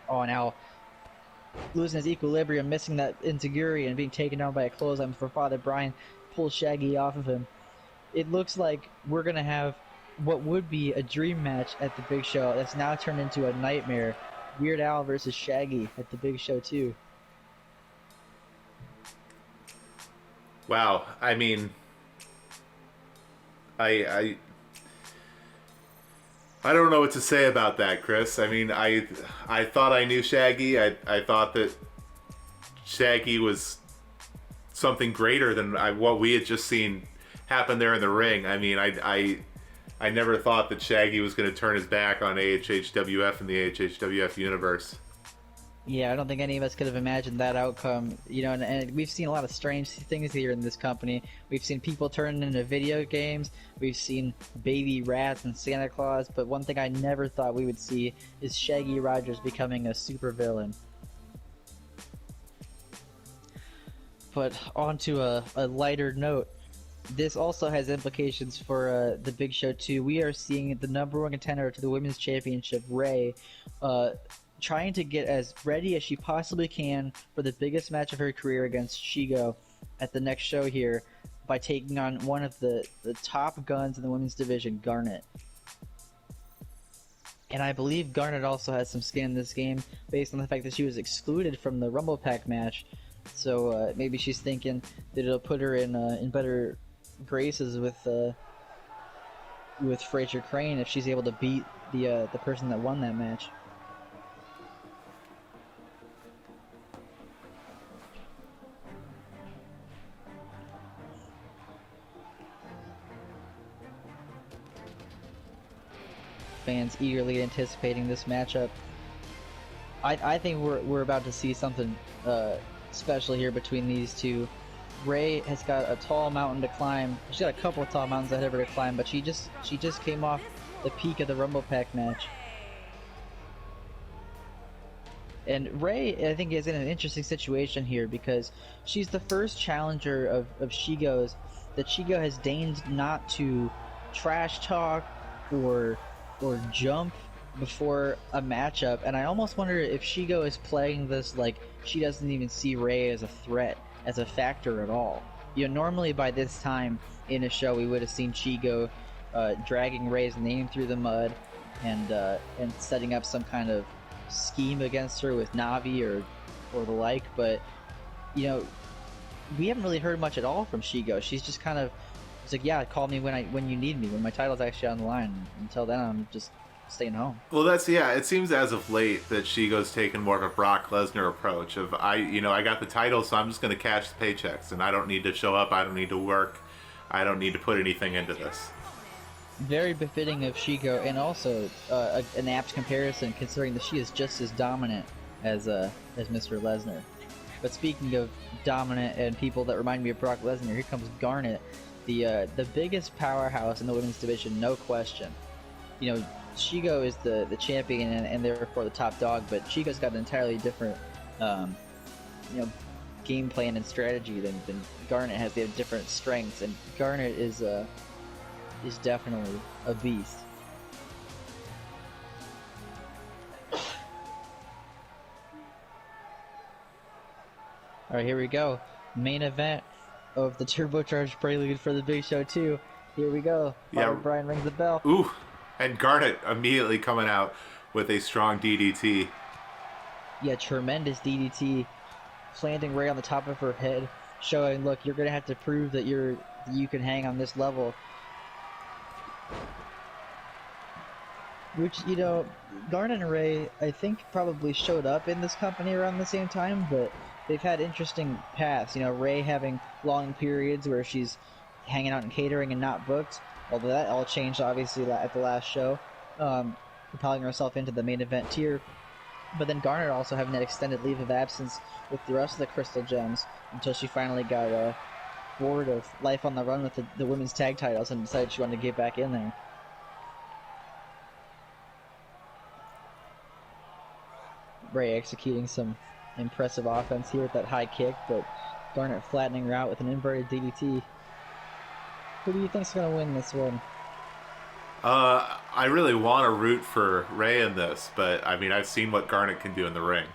Oh, and Al losing his equilibrium, missing that Inzaguri, and being taken down by a clothesline for Father Brian pulls Shaggy off of him. It looks like we're going to have what would be a dream match at the big show that's now turned into a nightmare. Weird Al versus Shaggy at the big show too. Wow, I mean, I I don't know what to say about that, Chris. I mean, I thought I knew Shaggy. I thought that Shaggy was something greater than what we had just seen happen there in the ring. I mean, I never thought that Shaggy was going to turn his back on AHHWF and the AHHWF universe. Yeah, I don't think any of us could have imagined that outcome. You know, and we've seen a lot of strange things here in this company. We've seen people turn into video games. We've seen baby rats and Santa Claus. But one thing I never thought we would see is Shaggy Rogers becoming a supervillain. But on to a lighter note. This also has implications for the Big Show 2. We are seeing the #1 contender to the Women's Championship, Ray, trying to get as ready as she possibly can for the biggest match of her career against Shigo at the next show here by taking on one of the top guns in the women's division, Garnet. And I believe Garnet also has some skin in this game based on the fact that she was excluded from the Rumble Pack match. So maybe she's thinking that it'll put her in better graces with Fraser Crane if she's able to beat the person that won that match. Fans eagerly anticipating this matchup. I think we're about to see something special here between these two. Ray has got a tall mountain to climb. She's got a couple of tall mountains ahead of her to climb, but she just came off the peak of the Rumble Pack match. And Ray, I think, is in an interesting situation here because she's the first challenger of Shigo's that Shigo has deigned not to trash talk or jump before a matchup, and I almost wonder if Shigo is playing this like she doesn't even see Ray as a threat, as a factor at all. You know, normally by this time in a show we would have seen Shigo dragging Ray's name through the mud and setting up some kind of scheme against her with Navi or the like, but you know, we haven't really heard much at all from Shigo. She's just kind of, it's like, yeah, call me when you need me, when my title's actually on the line. Until then, I'm just staying home. Well, it seems as of late that Shigo's taken more of a Brock Lesnar approach of, I got the title, so I'm just going to cash the paychecks, and I don't need to show up, I don't need to work, I don't need to put anything into this. Very befitting of Shigo, and also an apt comparison considering that she is just as dominant as Mr. Lesnar. But speaking of dominant and people that remind me of Brock Lesnar, here comes Garnet, the biggest powerhouse in the women's division, no question. You know, Shigo is the champion and therefore the top dog, but Shigo's got an entirely different game plan and strategy than Garnet has. They have different strengths, and Garnet is definitely a beast. Alright, here we go. Main event of the turbocharged Prelude for the Big Show 2. Here we go. Yeah. Brian rings the bell. Ooh, and Garnet immediately coming out with a strong DDT. Yeah, tremendous DDT, planting right on the top of her head, showing, look, you're gonna have to prove that you can hang on this level. Which, you know, Garnet and Ray, I think, probably showed up in this company around the same time, but they've had interesting paths. You know, Ray having long periods where she's hanging out in catering and not booked, although that all changed, obviously, at the last show, propelling herself into the main event tier. But then Garnet also having that extended leave of absence with the rest of the Crystal Gems until she finally got bored of life on the run with the women's tag titles and decided she wanted to get back in there. Ray executing some impressive offense here with that high kick, but Garnet flattening her out with an inverted DDT. Who do you think's going to win this one? I really want to root for Ray in this, but I mean, I've seen what Garnet can do in the ring,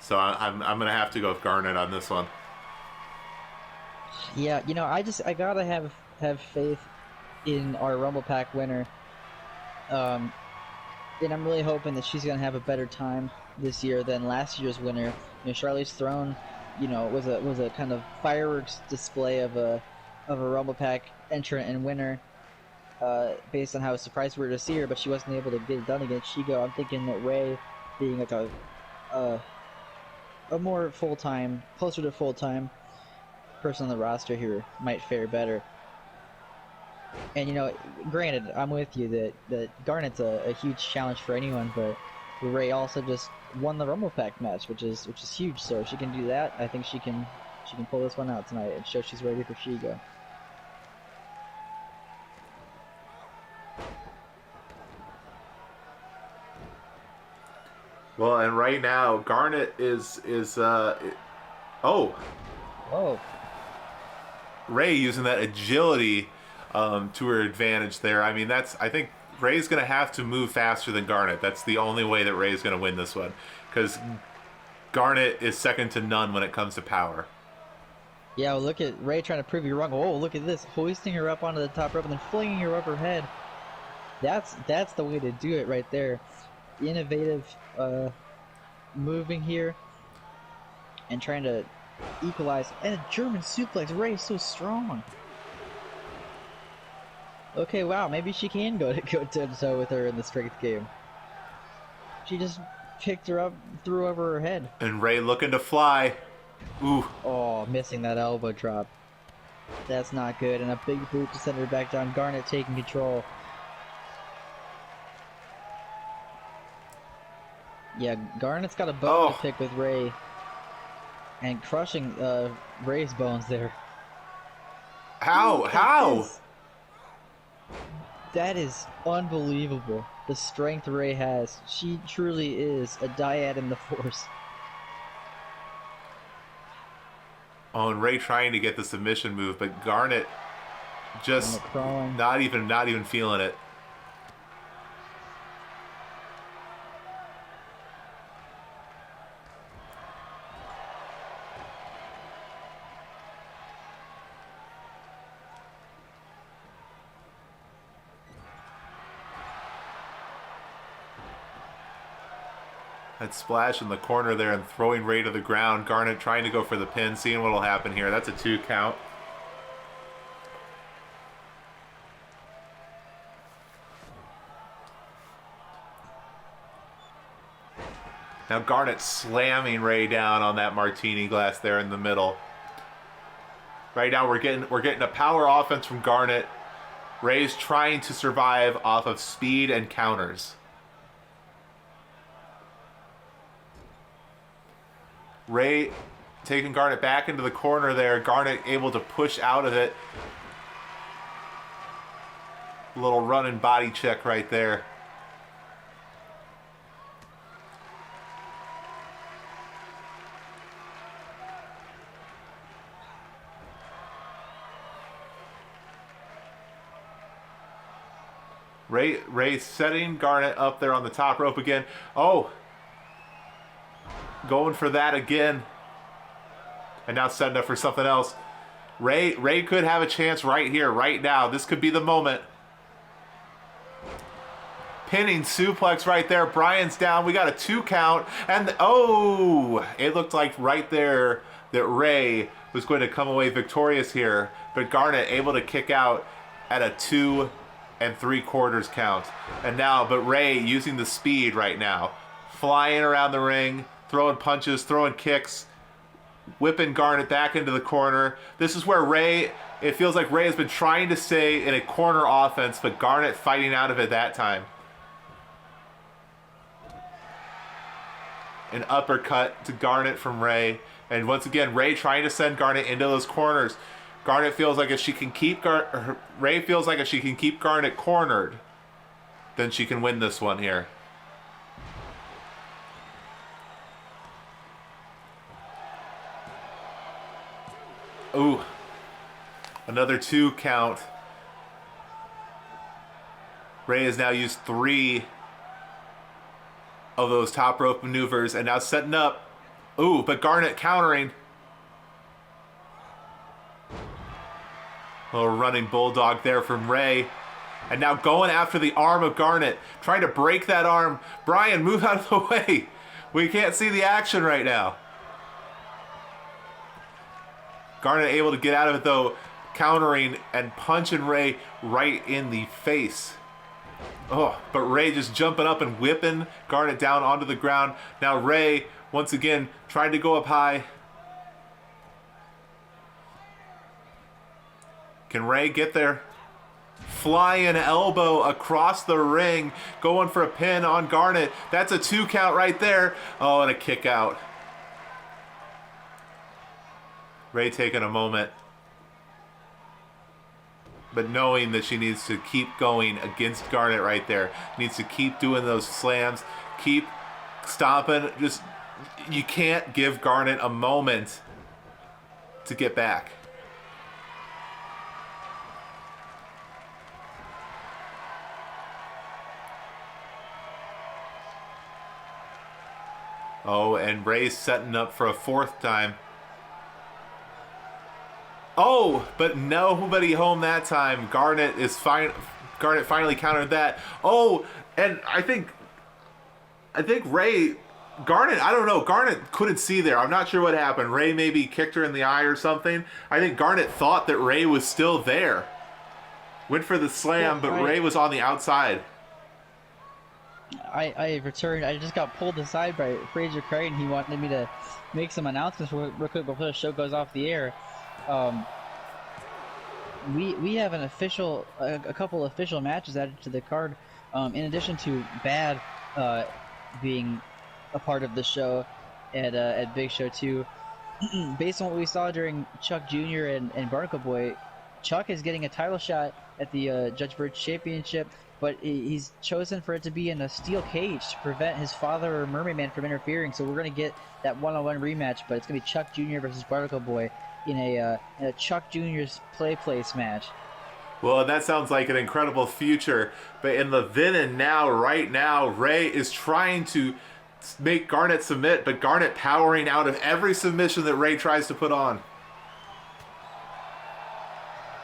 so I'm going to have to go with Garnet on this one. Yeah, you know, I gotta have faith in our Rumble Pack winner, and I'm really hoping that she's gonna have a better time this year than last year's winner. You know, Charlize Theron, you know, was a kind of fireworks display of a Rumble Pack entrant and winner, based on how surprised we were to see her, but she wasn't able to get it done against Shigo. I'm thinking that Ray, being like a more full-time, closer to full-time person on the roster here, might fare better. And you know, granted, I'm with you that Garnet's a huge challenge for anyone, but Ray also just won the Rumble Pack match, which is huge. So if she can do that, I think she can pull this one out tonight and show she's ready for Shigo. Well, and right now Garnet oh, Whoa. Ray using that agility to her advantage there. I mean, I think Ray's going to have to move faster than Garnet. That's the only way that Ray's going to win this one, because Garnet is second to none when it comes to power. Yeah, well, look at Ray trying to prove you wrong. Oh, look at this, hoisting her up onto the top rope and then flinging her over her head. That's the way to do it right there. Innovative moving here and trying to equalize. And a German suplex. Ray is so strong. Okay, wow, maybe she can go toe to toe with her in the strength game. She just picked her up, threw over her head. And Ray looking to fly. Ooh. Oh, missing that elbow drop. That's not good. And a big boot to send her back down. Garnet taking control. Yeah, Garnet's got a bone to pick with Ray. And crushing Ray's bones there. How? That is unbelievable. The strength Ray has. She truly is a dyad in the Force. Oh, and Ray trying to get the submission move, but Garnet just not even feeling it. That splash in the corner there and throwing Ray to the ground. Garnet trying to go for the pin, seeing what will happen here. That's a 2 count. Now Garnet slamming Ray down on that martini glass there in the middle. Right now we're getting a power offense from Garnet. Ray's trying to survive off of speed and counters. Ray taking Garnet back into the corner there. Garnet able to push out of it. Little running body check right there. Ray setting Garnet up there on the top rope again. Oh! Going for that again. And now setting up for something else. Ray could have a chance right here, right now. This could be the moment. Pinning suplex right there. Brian's down. We got a 2 count. And oh! It looked like right there that Ray was going to come away victorious here. But Garnet able to kick out at a 2 3/4 count. And now, but Ray using the speed right now. Flying around the ring. Throwing punches, throwing kicks, whipping Garnet back into the corner. This is where it feels like Ray has been trying to stay in a corner offense, but Garnet fighting out of it that time. An uppercut to Garnet from Ray. And once again, Ray trying to send Garnet into those corners. Garnet feels like if she can keep Ray feels like if she can keep Garnet cornered, then she can win this one here. Ooh, another 2 count. Ray has now used 3 of those top rope maneuvers and now setting up. Ooh, but Garnet countering. Little running bulldog there from Ray. And now going after the arm of Garnet, trying to break that arm. Brian, move out of the way. We can't see the action right now. Garnet able to get out of it though, countering and punching Ray right in the face. Oh, but Ray just jumping up and whipping Garnet down onto the ground. Now Ray, once again, trying to go up high. Can Ray get there? flying elbow across the ring, going for a pin on Garnet. That's a 2 count right there. Oh, and a kick out. Ray taking a moment, but knowing that she needs to keep going against Garnet right there. Needs to keep doing those slams, keep stomping. Just, you can't give Garnet a moment to get back. Oh, and Ray's setting up for a 4th time. Oh, but nobody home that time. Garnet finally countered that. Oh, and I think Ray, Garnet, I don't know. Garnet couldn't see there. I'm not sure what happened. Ray maybe kicked her in the eye or something. I think Garnet thought that Ray was still there. Went for the slam, but Ray was on the outside. I returned. I just got pulled aside by Fraser Crane. He wanted me to make some announcements real quick before the show goes off the air. We have a couple official matches added to the card, in addition to Bad being a part of the show at Big Show 2. Based on what we saw during Chuck Jr. and Barnacle Boy, Chuck is getting a title shot at the Judge Bird Championship, but he's chosen for it to be in a steel cage to prevent his father or Mermaid Man from interfering. So we're going to get that one-on-one rematch, but it's going to be Chuck Jr. versus Barnacle Boy in a Chuck Jr.'s place match. Well, that sounds like an incredible future. But in the then and now, right now, Ray is trying to make Garnet submit, but Garnet powering out of every submission that Ray tries to put on.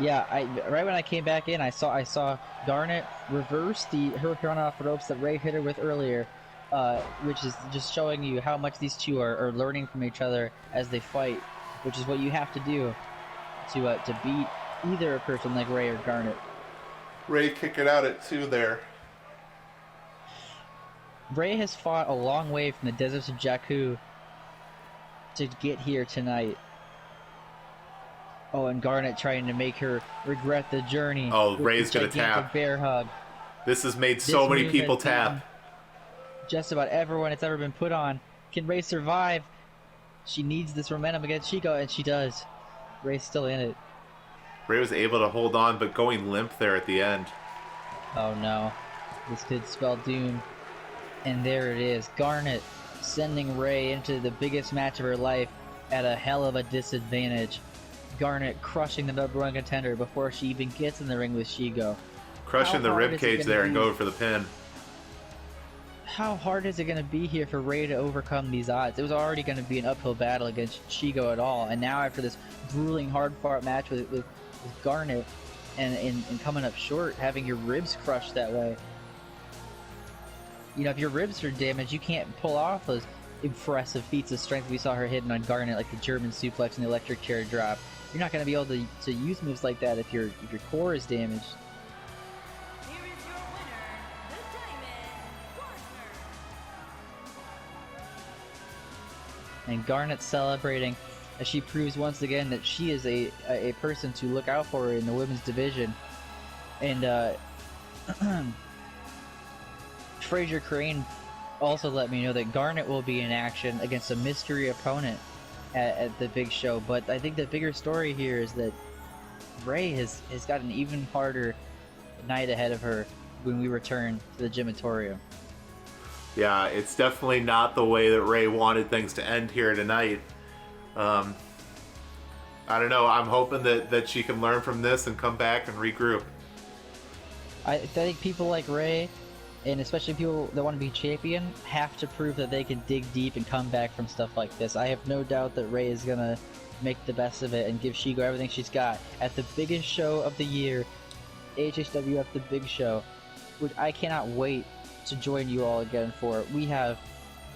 Yeah, right when I came back in, I saw Garnet reverse the Hurricane off the ropes that Ray hit her with earlier, which is just showing you how much these two are learning from each other as they fight, which is what you have to do to beat either a person like Ray or Garnet. Ray kicking out at 2 there. Ray has fought a long way from the deserts of Jakku to get here tonight. Oh, and Garnet trying to make her regret the journey. Oh, Ray's gonna tap. Bear hug. This has made so many people tap. Just about everyone it's ever been put on. Can Ray survive? She needs this momentum against Chico, and she does. Ray's still in it. Ray was able to hold on, but going limp there at the end. Oh no. This could spell doom. And there it is. Garnet sending Ray into the biggest match of her life at a hell of a disadvantage. Garnet crushing the #1 contender before she even gets in the ring with Shigo. Crushing the ribcage there and going for the pin. How hard is it going to be here for Ray to overcome these odds? It was already going to be an uphill battle against Shigo at all, and now after this grueling, hard-fought match with Garnet and coming up short, having your ribs crushed that way. You know, if your ribs are damaged, you can't pull off those impressive feats of strength we saw her hitting on Garnet, like the German suplex and the electric chair drop. You're not going to be able to use moves like that if your core is damaged. Here is your winner, the Diamond Partner. And Garnet celebrating as she proves once again that she is a person to look out for in the women's division. And Fraser Crane also let me know that Garnet will be in action against a mystery opponent at the big show. But I think the bigger story here is that Ray has got an even harder night ahead of her when we return to the Gymatorium. Yeah, it's definitely not the way that Ray wanted things to end here tonight. I don't know. I'm hoping that she can learn from this and come back and regroup. I think people like Ray, and especially people that want to be champion, have to prove that they can dig deep and come back from stuff like this. I have no doubt that Ray is going to make the best of it and give Shigo everything she's got at the biggest show of the year, AHHW The Big Show, which I cannot wait to join you all again for. We have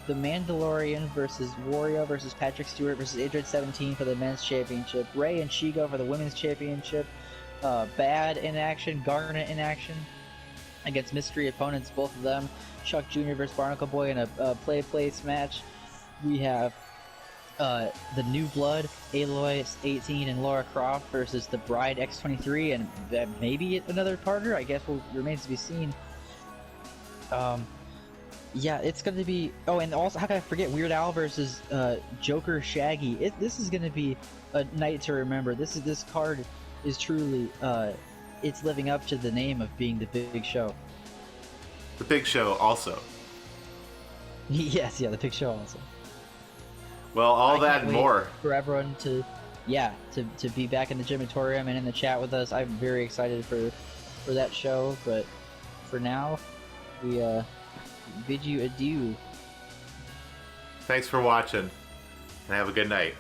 The Mandalorian versus Wario versus Patrick Stewart versus Adrian 17 for the men's championship, Ray and Shigo for the women's championship, Bad in action, Garnet in action against mystery opponents, both of them, Chuck Jr. versus Barnacle Boy in a play-place match. We have the New Blood, Aloy 18 and Laura Croft versus the Bride X23 and maybe another partner. I guess remains to be seen. Yeah, it's going to be. Oh, and also, how can I forget Weird Al versus Joker Shaggy? This is going to be a night to remember. This card is truly it's living up to the name of being the big show. The Big Show also. Yes, yeah, the big show also. Well, all I that can't and wait more. for everyone to be back in the gymatorium and in the chat with us. I'm very excited for that show, but for now, we bid you adieu. Thanks for watching, and have a good night.